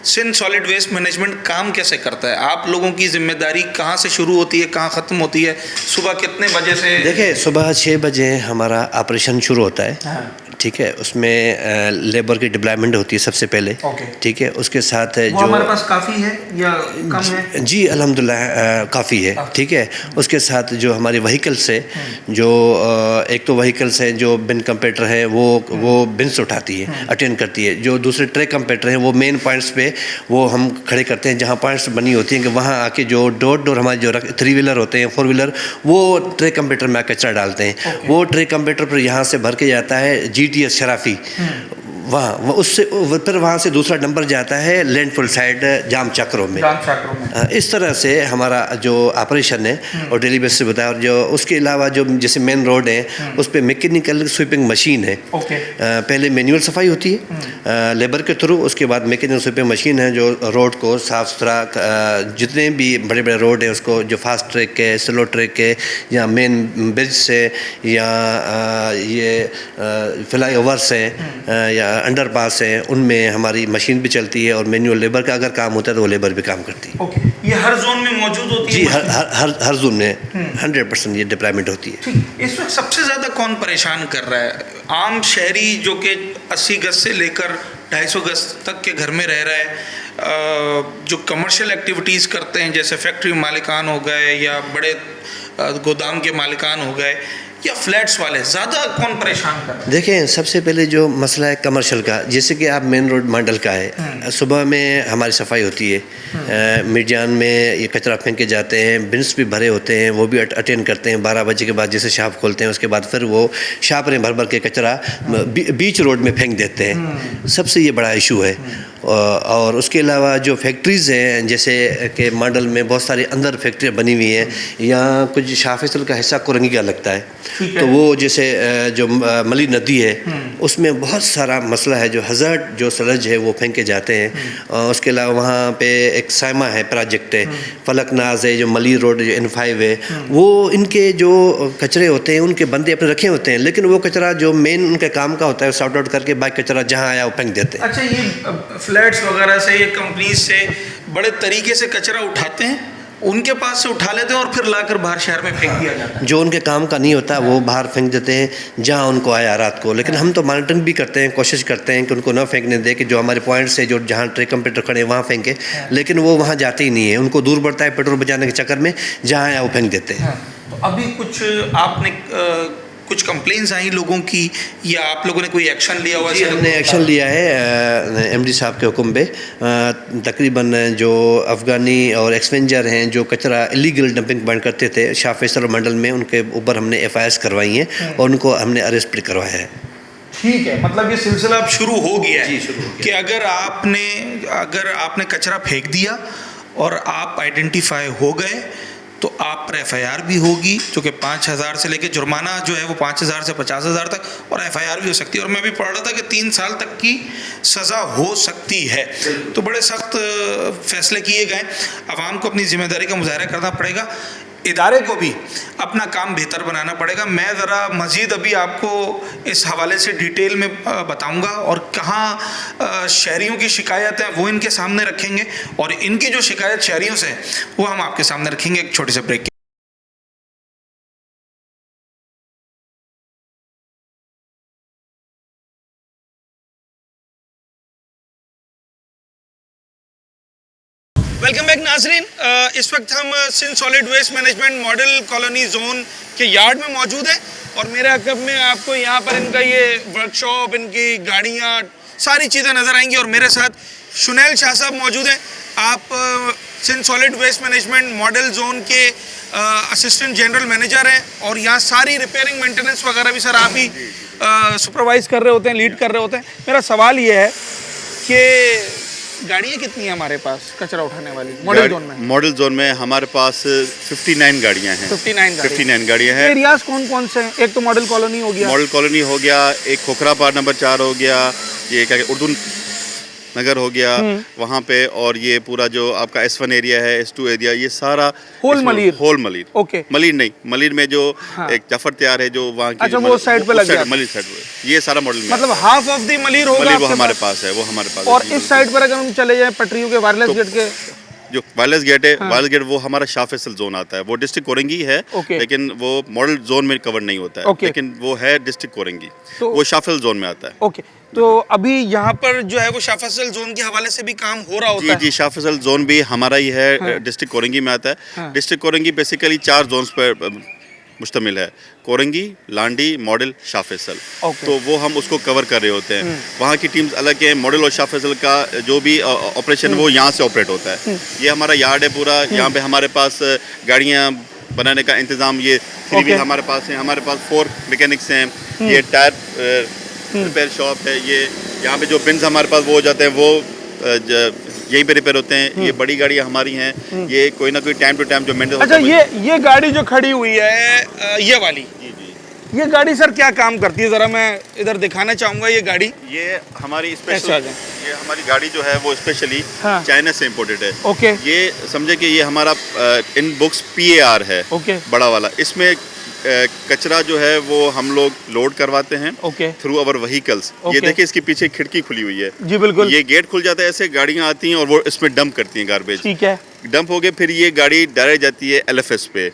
Sindh solid waste management काम कैसे करता है? आप लोगों की जिम्मेदारी कहाँ से शुरू होती है, कहाँ ख़त्म होती है? सुबह कितने बजे से? देखिए, सुबह 6 बजे हमारा ऑपरेशन शुरू होता है। ठीक है, उसमें लेबर की डिप्लॉयमेंट होती है सबसे पहले। ठीक है, उसके साथ जो हमारे पास काफ़ी है या कम है? जी अल्हम्दुलिल्लाह काफ़ी है। ठीक है, उसके साथ जो हमारी व्हीकल्स है, जो एक तो व्हीकल्स है जो बिन कंप्यूटर है, वो बिन्स उठाती है, अटेंड करती है। जो दूसरे ट्रैक कंप्यूटर हैं, वो मेन पॉइंट्स पे वो हम खड़े करते हैं, जहाँ पॉइंट्स बनी होती हैं कि वहाँ आके जो डोर हमारे जो 3 व्हीलर होते हैं, 4 व्हीलर, वो ट्रैक कंप्यूटर में कचरा डालते हैं। वो ट्रैक कंप्यूटर पर यहाँ से भर के जाता है GTS शराफी, वहाँ उससे फिर वहाँ से दूसरा नंबर जाता है लैंडफुल साइड जाम चक्रों में। इस तरह से हमारा जो ऑपरेशन है और डेली बेसिस से बताया। और जो उसके अलावा जो जैसे मेन रोड है, उस पर मैकेनिकल स्वीपिंग मशीन है। पहले मैनुअल सफाई होती है लेबर के थ्रू, उसके बाद मैकेनिकल स्वीपिंग मशीन है जो रोड को साफ़ सुथरा, जितने भी बड़े बड़े रोड हैं उसको, जो फास्ट ट्रैक है, स्लो ट्रैक है, या मेन ब्रिज से, या ये फ्लाई ओवर्स हैं, या अंडरपास है, उनमें हमारी मशीन भी चलती है, और मैनुअल लेबर का अगर काम होता है तो वो लेबर भी काम करती है। ये हर जोन में मौजूद होती है? जी, हर जोन में 100% ये डिप्लॉयमेंट होती है। इस वक्त सबसे ज़्यादा कौन परेशान कर रहा है? आम शहरी जो कि 80 गज से लेकर 250 गज तक के घर में रह रहा है, जो कमर्शियल एक्टिविटीज़ करते हैं, जैसे फैक्ट्री मालिकान हो गए, या बड़े गोदाम के मालिकान हो गए, या फ्लैट्स वाले, ज़्यादा कौन परेशान कर रहे हैं? देखें, सबसे पहले जो मसला है कमर्शियल का, जैसे कि आप मेन रोड मांडल का है, सुबह में हमारी सफाई होती है, मिर्जान में ये कचरा फेंक के जाते हैं, बिन्स भी भरे होते हैं, वो भी अटेंड करते हैं। 12 बजे के बाद जैसे शॉप खोलते हैं, उसके बाद फिर वो शॉप भर भर के कचरा बीच रोड में फेंक देते हैं। सबसे ये बड़ा इशू है। और उसके अलावा जो फैक्ट्रीज़ हैं, जैसे कि मांडल में बहुत सारी अंदर फैक्ट्रियाँ बनी हुई हैं, यहाँ कुछ शाह फैसल का हिस्सा कुरंगी का लगता है, तो वो जैसे जो मली नदी है, उसमें बहुत सारा मसला है, जो हज़ार्ड जो सलज है वो फेंके जाते हैं। उसके अलावा वहाँ पे एक साइमा है, प्रोजेक्ट है, फलकनाज है, जो मली रोड जो N5 है, वो इनके जो कचरे होते हैं उनके बंदे अपने रखे होते हैं, लेकिन वो कचरा जो मेन उनके काम का होता है सॉर्ट आउट करके बाकी कचरा जहाँ आया वो फेंक देते हैं। अच्छा, ये फ्लैट्स वगैरह से, ये कंपनीज से बड़े तरीके से कचरा उठाते हैं उनके पास से उठा लेते हैं और फिर लाकर बाहर शहर में फेंक दिया जाता है। जो उनके काम का नहीं होता वो बाहर फेंक देते हैं जहाँ उनको आया रात को। लेकिन हम तो मॉनिटरिंग भी करते हैं, कोशिश करते हैं कि उनको न फेंकने दें, कि जो हमारे पॉइंट से जो जहाँ ट्रक कंप्यूटर खड़े हैं वहाँ फेंके, लेकिन वो वहाँ जाते ही नहीं है। उनको दूर पड़ता है पेट्रोल बचाने के चक्कर में, जहाँ आया वो फेंक देते हैं। तो अभी कुछ आपने कुछ कंप्लेंट्स आई लोगों की, या आप लोगों ने कोई एक्शन लिया हुआ? हमने एक्शन लिया है एमडी साहब के हुक्म पे। तकरीबन जो अफ़गानी और एक्सवेंजर हैं जो कचरा इलीगल डंपिंग बंद करते थे शाह फैसल मंडल में, उनके ऊपर हमने FIR करवाई हैं और उनको हमने अरेस्ट भी करवाया है। ठीक है, मतलब ये सिलसिला अब शुरू हो गया है कि अगर आपने कचरा फेंक दिया और आप आइडेंटिफाई हो गए तो आप पर FIR भी होगी, जो कि 5,000 से लेकर जुर्माना जो है वो 5,000 से 50,000 तक, और FIR भी हो सकती है। और मैं भी पढ़ रहा था कि 3 साल तक की सज़ा हो सकती है। तो बड़े सख्त फैसले किए गए। आवाम को अपनी जिम्मेदारी का मुजाहरा करना पड़ेगा, इदारे को भी अपना काम बेहतर बनाना पड़ेगा। मैं ज़रा मज़ीद अभी आपको इस हवाले से डिटेल में बताऊंगा, और कहाँ शहरियों की शिकायत है वो इनके सामने रखेंगे, और इनकी जो शिकायत शहरियों से है वो हम आपके सामने रखेंगे एक छोटे से ब्रेक के। वेलकम बैक नाजरीन। इस वक्त हम Sindh solid waste management model colony zone के यार्ड में मौजूद है, और मेरे अकब में आपको यहाँ पर इनका ये वर्कशॉप, इनकी गाड़ियाँ, सारी चीज़ें नज़र आएंगी। और मेरे साथ शुनैल शाह साहब मौजूद हैं। आप Sindh solid waste management model zone के असिस्टेंट जनरल मैनेजर हैं, और यहाँ सारी रिपेयरिंग मेंटेनेंस वगैरह भी सर आप ही सुपरवाइज़ कर रहे होते हैं, लीड कर रहे होते हैं। मेरा सवाल ये है कि गाड़ियाँ कितनी हैं हमारे पास कचरा उठाने वाली मॉडल जोन में? मॉडल जोन में हमारे पास 59 गाड़ियाँ हैं। 59 गाड़ियाँ हैं। एरियाज कौन कौन से हैं? एक तो मॉडल कॉलोनी हो गया, मॉडल कॉलोनी हो गया, एक खोखरा पार नंबर 4 हो गया, ये क्या उर्दू नगर हो गया वहाँ पे, और ये पूरा जो आपका S1 एरिया है, S2 एरिया, ये सारा होल मलीर। ओके, मलीर नहीं, मलीर में जो एक जफर तैयार है जो वहाँ की, अच्छा वो साइड पे लग गया, मलीर साइड पे, ये सारा मॉडल में, मतलब हाफ ऑफ द मलीर होगा मलीर वो हमारे पास है, वो हमारे पास। और इस साइड पर अगर हम चले जाए पटरियों के वायरलेस गेट के, जो वायरलेस गेट है, वायरलेस गेट वो हमारा शाह फैसल जोन आता है, वो डिस्ट्रिक्ट कोरंगी है, लेकिन वो मॉडल जोन में कवर नहीं होता है, लेकिन वो है डिस्ट्रिक्ट कोरंगी, वो शाह फैसल जोन में आता है। ओके, तो अभी यहाँ पर जो है वो शाह फैसल जोन के हवाले से भी काम हो रहा होता है? जी, शाह फैसल जोन भी हमारा ही है, डिस्ट्रिक्ट कोरंगी में आता है। डिस्ट्रिक्ट कोरंगी बेसिकली 4 जोन्स पर मुश्तमिल है, कोरंगी, लांडी, मॉडल, शाह फैसल। तो वो हम उसको कवर कर रहे होते हैं। वहाँ की टीम्स अलग है। मॉडल और शाह फैसल का जो भी ऑपरेशन वो यहाँ से ऑपरेट होता है। ये हमारा यार्ड है पूरा, यहाँ पे हमारे पास गाड़ियाँ बनाने का इंतज़ाम, ये 3 व्हील हमारे पास है, हमारे पास 4 मैकेनिक्स हैं, ये टायर रिपेयर शॉप है, ये यहाँ पे जो बिन्स हमारे पास वो हो जाते हैं वो यहीं पे रिपेयर होते हैं। ये बड़ी गाड़ियाँ हमारी हैं, ये कोई ना कोई टाइम टू टाइम जो मेंटेन। अच्छा, ये गाड़ी जो खड़ी हुई है ये वाली, ये गाड़ी सर क्या काम करती है? जरा मैं इधर दिखाना चाहूँगा ये गाड़ी। ये हमारी स्पेशल, ये हमारी गाड़ी जो है वो स्पेशली चाइना से इम्पोर्टेड है। ओके, ये समझे कि ये हमारा इन बुक्स PAR है, बड़ा वाला। इसमें कचरा जो है वो हम लोग लोड करवाते हैं थ्रू अवर व्हीकल्स। ये देखिए इसके पीछे खिड़की खुली हुई है। जी बिल्कुल, ये गेट खुल जाता है, ऐसे गाड़ियाँ आती हैं और वो इसमें डंप करती हैं गार्बेज। ठीक है, डंप हो गए, फिर ये गाड़ी डायरेक्ट जाती है LFS पे,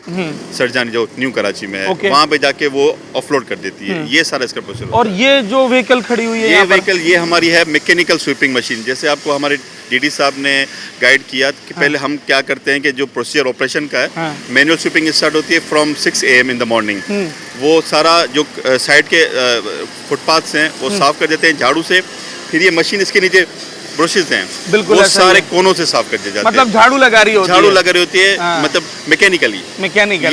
सरजानी जो न्यू कराची में है, वहाँ पे जाके वो ऑफलोड कर देती है। ये सारा इसका प्रोसेस। और ये जो व्हीकल खड़ी हुई है, ये व्हीकल ये हमारी है मैकेनिकल स्वीपिंग मशीन। जैसे आपको हमारे DD साहब ने गाइड किया कि पहले हम क्या करते हैं कि जो प्रोसीजर ऑपरेशन का है, मैनुअल स्वीपिंग स्टार्ट होती है from 6 AM in the morning. वो सारा जो साइड के फुटपाथ्स हैं वो साफ कर देते हैं झाड़ू से। फिर ये मशीन इसके नीचे ब्रशेस हैं, बिल्कुल वो सारे कोनों से साफ कर दिए जाते हैं। मतलब झाड़ू लगा रही होती है, मतलब मैकेनिकली।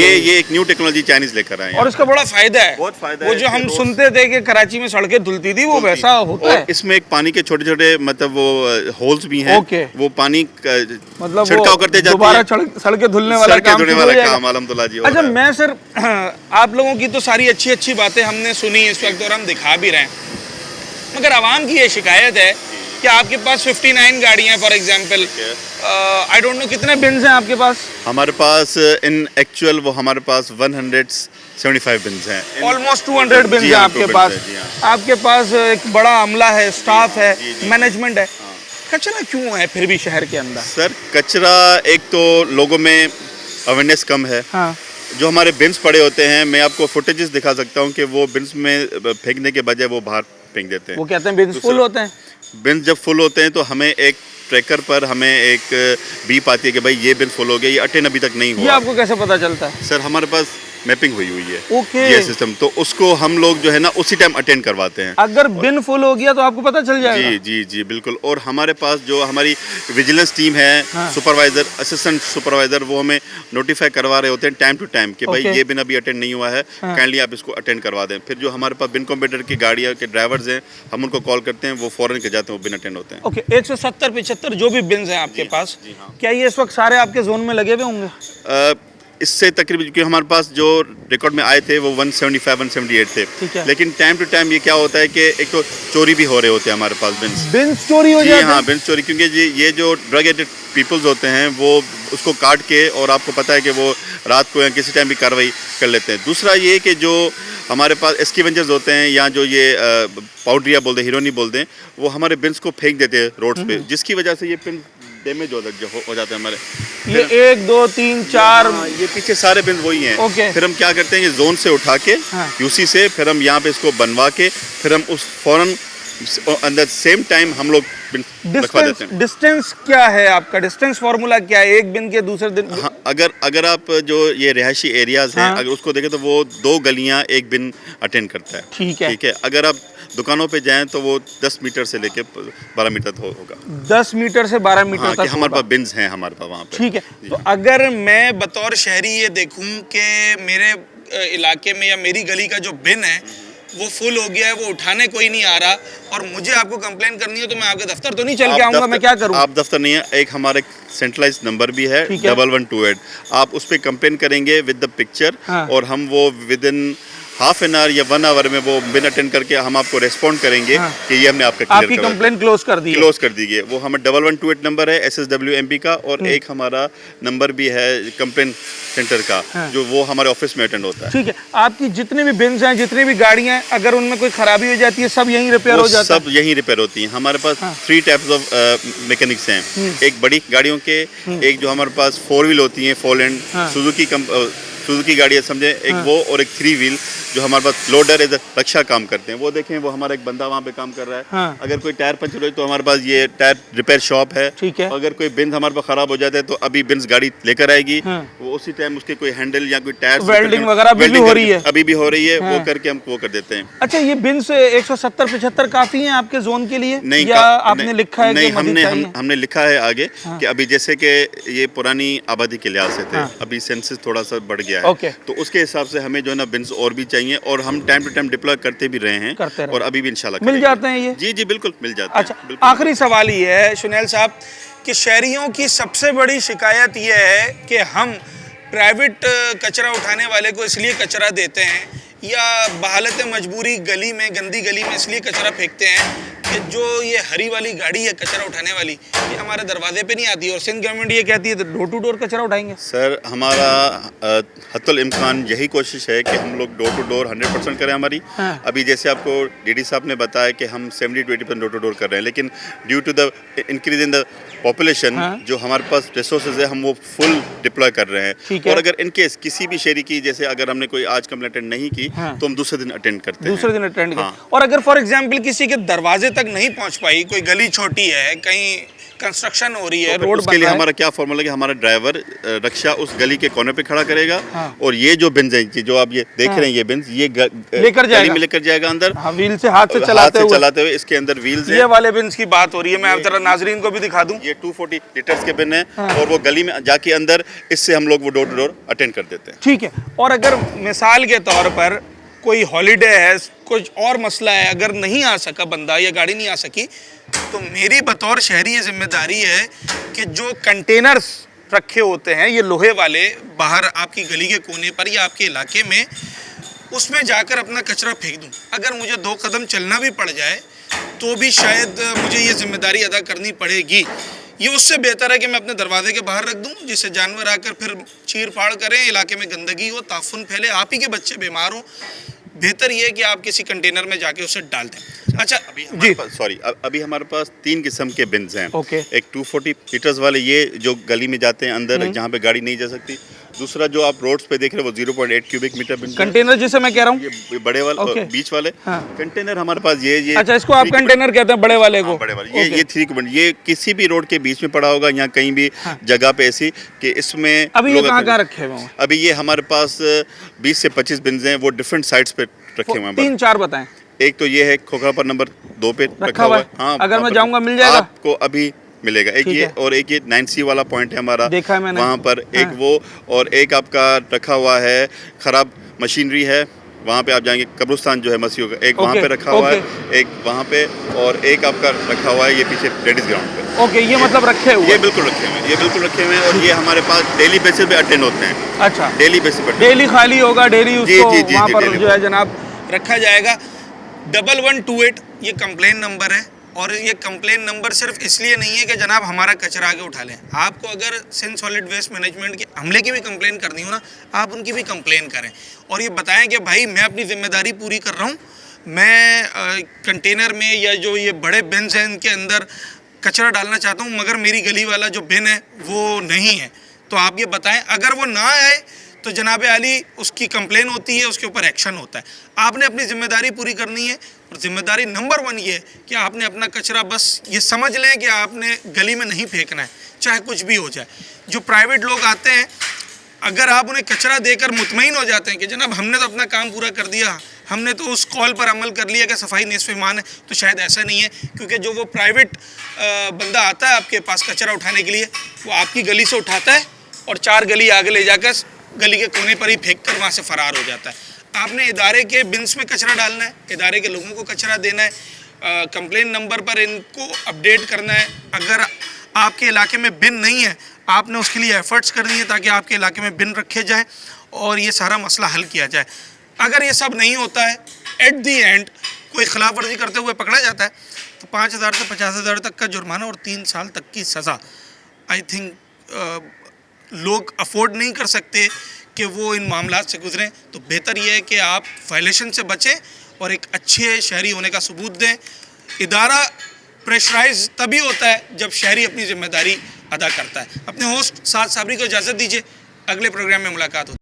ये एक न्यू टेक्नोलॉजी चाइनीज लेकर आए हैं, और इसका बड़ा फायदा है। बहुत फायदा वो है। जो हम सुनते थे कि कराची में सड़कें धुलती थी, वो वैसा होता है। इसमें एक पानी के छोटे छोटे मतलब वो होल्स भी हैं, वो पानी मतलब छिड़काव करते जाते हैं, दोबारा सड़कें धुलने वाला काम अल्हम्दुलिल्लाह जी। अच्छा, मैं सर आप लोगों की तो सारी अच्छी अच्छी बातें हमने सुनी इस वक्त और हम दिखा भी रहे हैं, मगर आवाम की ये शिकायत है कि आपके पास 59 गाड़ियाँ हैं for example, I don't know कितने बिन्स हैं आपके पास? हमारे पास इन एक्चुअल वो हमारे पास 175 बिन्स हैं, ऑलमोस्ट 200 बिन्स हैं आपके पास। आपके पास एक बड़ा अमला है, स्टाफ है, मैनेजमेंट है। कचरा क्यों है फिर भी शहर के अंदर? सर कचरा एक तो लोगों में अवेयरनेस कम है। हाँ। जो हमारे बिन्स पड़े होते हैं, मैं आपको फुटेजेस दिखा सकता हूँ कि वो बिन्स में फेंकने के बजाय वो बाहर फेंक देते हैं। वो कहते हैं बिन्स फुल होते हैं। बिन्स जब फुल होते हैं तो हमें एक ट्रैकर पर हमें एक बीप आती है कि भाई ये बिन फुल हो गया, ये अटेंड अभी तक नहीं हुआ। ये आपको कैसे पता चलता है? सर हमारे पास मैपिंग हुई है ओके। ये सिस्टम, तो उसको हम लोग जो है ना उसी टाइम अटेंड करवाते हैं। अगर बिन फुल हो गया तो आपको पता चल जाएगा? जी जी जी बिल्कुल। और हमारे पास जो हमारी विजिलेंस टीम है, हाँ। सुपरवाइजर, असिस्टेंट सुपरवाइजर, वो हमें नोटिफाई करवा रहे होते हैं टाइम टू टाइम कि भाई ये बिन अभी अटेंड नहीं हुआ है, काइंडली आप इसको अटेंड करवा दें। फिर जो हमारे पास बिन कॉम्पिटर की गाड़ियाँ के ड्राइवर्स हैं, हम उनको कॉल करते हैं, वो फौरन के जाते हैं, वो बिन अटेंड होते हैं। ओके, 170-75 जो भी बिन्स हैं आपके पास, क्या ये इस वक्त सारे आपके जोन में लगे हुए होंगे? इससे तकरीबन, क्योंकि हमारे पास जो रिकॉर्ड में आए थे वो 175-178 थे, लेकिन टाइम टू टाइम ये क्या होता है कि एक तो चोरी भी हो रहे होते हैं हमारे पास बिन्स चोरी हो जाते हैं। हाँ, बिन्स चोरी, क्योंकि ये जो ड्रग एडिक्ट पीपल्स होते हैं वो उसको काट के, और आपको पता है कि वो रात को या किसी टाइम भी कार्रवाई कर लेते हैं। दूसरा ये कि जो हमारे पास एस्किवेंजर्स होते हैं या जो ये पाउडरिया बोलते हैं, हीरोनी बोलते हैं, वो हमारे बिन्स को फेंक देते हैं रोड्स पे, जिसकी वजह से ये पिन डैमेज हो जाते हैं हमारे। ये 1 2 3 4 ये पीछे सारे बिन वही हैं। ओके। फिर हम क्या करते हैं, ये जोन से उठा के यूसी से, फिर हम यहाँ पे इसको बनवा के, फिर हम उस फौरन अंदर सेम टाइम हम लोग बिन रखवा देते हैं। डिस्टेंस क्या है आपका? डिस्टेंस फार्मूला क्या है एक बिन के दूसरे दिन? हाँ, अगर आप जो ये रिहायशी एरियाज हैं, अगर उसको देखें तो वो 2 गलियां एक बिन अटेंड करता है। ठीक है। अगर आप दुकानों पे जाएं तो वो 10 मीटर से लेके 12 मीटर तक होगा। 10 मीटर से 12 मीटर हाँ, तक हमारे पास बिन्स हैं हमारे पास वहाँ पे। ठीक है। तो अगर मैं बतौर शहरी ये देखूं कि मेरे इलाके में या मेरी गली का जो बिन है वो फुल हो गया है, वो उठाने कोई नहीं आ रहा, और मुझे आपको कंप्लेन करनी है, तो मैं आपके दफ्तर तो नहीं चल के आऊंगा, मैं क्या करूं? आप दफ्तर नहीं है, एक हमारे सेंट्रलाइज नंबर भी है 1128, आप उस पर कंप्लेन करेंगे विद द पिक्चर, और हम वो with in half an hour या 1 आवर में वो बिन अटेंड करके हम आपको रेस्पॉन्ड करेंगे कि ये हमने आपका आपकी कंप्लेन क्लोज कर दी है। वो हमें 1128 नंबर है SSWMB का, और एक हमारा नंबर भी है कंप्लेन सेंटर का, जो वो हमारे ऑफिस में अटेंड होता है। ठीक है। आपकी जितने भी बिन्स हैं, जितनी भी गाड़ियां हैं, अगर उनमें कोई खराबी हो जाती है, सब यहीं रिपेयर हो जाता है? सब यहीं रिपेयर होती हैं। हमारे पास 3 टाइप्स ऑफ मैकेनिक्स हैं। एक बड़ी गाड़ियों के, एक जो हमारे पास 4 व्हील होती हैं, फोलैंड, सुजुकी गाड़ी है समझे, एक वो, और एक 3 व्हील जो हमारे पास लोडर एज रक्षा काम करते हैं। वो देखें, वो हमारा एक बंदा वहाँ पे काम कर रहा है। अगर कोई टायर पंचर हो तो हमारे पास ये टायर रिपेयर शॉप है। ठीक है। अगर कोई बिन्स हमारे पास खराब हो जाता है तो अभी बिन्स गाड़ी लेकर आएगी, वो उसी टाइम उसके कोई हैंडल या कोई टायर वेल्डिंग वगैरह भी हो रही है, अभी भी हो रही है, वो करके हम वो कर देते हैं। अच्छा, ये बिन्स 170-75 काफी हैं आपके जोन के लिए? नहीं, या आपने लिखा है? नहीं, हमने लिखा है आगे कि अभी जैसे कि ये पुरानी आबादी के लिहाज से थे, अभी सेंसस थोड़ा सा बढ़ गया है, तो उसके हिसाब से हमें जो है ना बिन्स और भी चाहिए, और हम टाइम टू टाइम डिप्लॉय करते भी रहे हैं, और अभी भी इंशाल्लाह मिल जाते हैं ये। जी जी बिल्कुल मिल जाते हैं। अच्छा, आखिरी सवाल ये है शुनैल साहब कि शहरियों की सबसे बड़ी शिकायत ये है कि हम प्राइवेट कचरा उठाने वाले को इसलिए कचरा देते हैं, या बहालत मजबूरी गली में, गंदी गली में इसलिए कचरा फेंकते हैं कि जो ये हरी वाली गाड़ी है कचरा उठाने वाली, ये हमारे दरवाजे पे नहीं आती, और सिंध गवर्नमेंट ये कहती है तो डोर टू डोर कचरा उठाएंगे। सर हमारा हत्तुल इम्कान यही कोशिश है कि हम लोग डोर टू डोर 100% करें हमारी। अभी जैसे आपको डीडी साहब ने बताया कि हम 70 to 80% डोर टू डोर कर रहे हैं, लेकिन due to the increase in the population जो हमारे पास रिसोर्सेज है, हम वो फुल डिप्लॉय कर रहे हैं। और अगर इन केस किसी भी शहरी की, जैसे अगर हमने कोई आज कंप्लेंट अटेंड नहीं की, तो हम दूसरे दिन अटेंड करते हैं। दूसरे दिन अटेंड करते। और अगर फॉर एग्जांपल किसी के दरवाजे तक नहीं पहुंच पाई, कोई गली छोटी है, कहीं कंस्ट्रक्शन हो रही है, रोड बन रहा है, उसके लिए हमारा क्या फॉर्मूला है, हमारा ड्राइवर रक्षा उस गली के कोने पे खड़ा करेगा, और ये जो बिन्स हैं जो आप ये देख रहे हैं, ये बिन्स ये लेकर जाएगा अंदर, व्हील से हाथ से चलाते हुए इसके अंदर व्हील्स ये वाले बिन्स की बात हो रही है। मैं अब जरा नाजरीन को भी दिखा दूं, ये 240 लीटर्स के बिन है, और वो गली में जाके अंदर, इससे हम लोग वो डोर टू डोर अटेंड कर देते हैं। ठीक है। और अगर मिसाल के तौर पर कोई हॉलीडे है, कुछ और मसला है, अगर नहीं आ सका बंदा या गाड़ी नहीं आ सकी, तो मेरी बतौर शहरी ये जिम्मेदारी है कि जो कंटेनर्स रखे होते हैं ये लोहे वाले बाहर आपकी गली के कोने पर या आपके इलाके में, उसमें जाकर अपना कचरा फेंक दूं। अगर मुझे 2 कदम चलना भी पड़ जाए तो भी शायद मुझे ये जिम्मेदारी अदा करनी पड़ेगी। ये उससे बेहतर है कि मैं अपने दरवाजे के बाहर रख दूं, जिससे जानवर आकर फिर चीर फाड़ करें, इलाके में गंदगी हो, ताफुन फैले, आप ही के बच्चे बीमार हो। बेहतर ये है कि आप किसी कंटेनर में जाके उसे डाल दें। अच्छा जी सॉरी, अभी हमारे पास 3 किस्म के बिन्स हैं। ओके। एक 240 लीटर्स वाले, ये जो गली में जाते हैं अंदर जहाँ पे गाड़ी नहीं जा सकती। दूसरा जो आप रोड्स पे देख रहे हैं वो 0.8 क्यूबिक मीटर बिन, कंटेनर जिसे मैं कह रहा हूँ, ये बड़े वाले बीच वाले कंटेनर हमारे पास ये अच्छा, इसको आप कंटेनर कहते हैं बड़े वाले को? बड़े वाले ये 3 क्यूबिक, ये किसी भी रोड के बीच में पड़ा होगा या कहीं भी जगह पे ऐसी कि इसमें अभी ये कहाँ रखे हुए हैं? अभी ये हमारे पास 20 से 25 बिन्स हैं, वो डिफरेंट साइट्स पे रखे हुए हैं। 3-4 बताएं। एक तो ये है खोखरा पर नंबर 2 पे रखा हुआ है। हाँ, अगर मैं जाऊंगा मिल जाएगा आपको? अभी मिलेगा। एक ये और एक ये 9C वाला पॉइंट है हमारा, देखा है मैंने वहाँ पर एक वो, और एक आपका रखा हुआ है खराब मशीनरी है, वहाँ पे आप जाएंगे कब्रिस्तान जो है मसीहों का, एक वहाँ पे रखा हुआ है, एक वहाँ पे, और एक आपका रखा हुआ है ये पीछे लेडीज ग्राउंड पे। ओके, ये मतलब रखे हुए? ये बिल्कुल रखे हुए हैं, ये बिल्कुल रखे हुए हैं, और ये हमारे पास डेली बेसिस पे अटेंड होते हैं। अच्छा, डेली बेसिस पे, डेली खाली होगा, डेली उसको वहाँ पर जो है जनाब रखा जाएगा। 1128 ये कंप्लेन नंबर है, और ये कंप्लेन नंबर सिर्फ इसलिए नहीं है कि जनाब हमारा कचरा आगे उठा लें। आपको अगर सिंध सॉलिड वेस्ट मैनेजमेंट के अमले की भी कंप्लेन करनी हो ना, आप उनकी भी कंप्लेन करें और ये बताएं कि भाई मैं अपनी जिम्मेदारी पूरी कर रहा हूँ, मैं कंटेनर में या जो ये बड़े बिन्स हैं इनके अंदर कचरा डालना चाहता हूँ, मगर मेरी गली वाला जो बिन है वो नहीं है। तो आप ये बताएं, अगर वो ना आए तो जनाब आली उसकी कंप्लेन होती है, उसके ऊपर एक्शन होता है। आपने अपनी जिम्मेदारी पूरी करनी है, और जिम्मेदारी नंबर 1 ये है कि आपने अपना कचरा, बस ये समझ लें कि आपने गली में नहीं फेंकना है, चाहे कुछ भी हो जाए। जो प्राइवेट लोग आते हैं, अगर आप उन्हें कचरा देकर मुतमईन हो जाते हैं कि जनाब हमने तो अपना काम पूरा कर दिया, हमने तो उस कॉल पर अमल कर लिया कि सफाई निस्फ़ ईमान है, तो शायद ऐसा नहीं है। क्योंकि जो वो प्राइवेट बंदा आता है आपके पास कचरा उठाने के लिए, वो आपकी गली से उठाता है और 4 गली आगे ले जाकर गली के कोने पर ही फेंक कर वहाँ से फ़रार हो जाता है। आपने इदारे के बिन्स में कचरा डालना है, इदारे के लोगों को कचरा देना है, कंप्लेन नंबर पर इनको अपडेट करना है। अगर आपके इलाके में बिन नहीं है, आपने उसके लिए एफर्ट्स करनी है ताकि आपके इलाके में बिन रखे जाएँ और ये सारा मसला हल किया जाए। अगर ये सब नहीं होता है, एट दी एंड कोई खिलाफ वर्जी करते हुए पकड़ा जाता है तो 5,000 से 50,000 तक का जुर्माना और 3 साल तक की सज़ा। आई थिंक लोग अफोर्ड नहीं कर सकते कि वो इन मामलात से गुजरें, तो बेहतर ये है कि आप वायलेशन से बचें और एक अच्छे शहरी होने का सबूत दें। इदारा प्रेशराइज तभी होता है जब शहरी अपनी जिम्मेदारी अदा करता है। अपने होस्ट साद साबरी को इजाज़त दीजिए, अगले प्रोग्राम में मुलाकात होती है।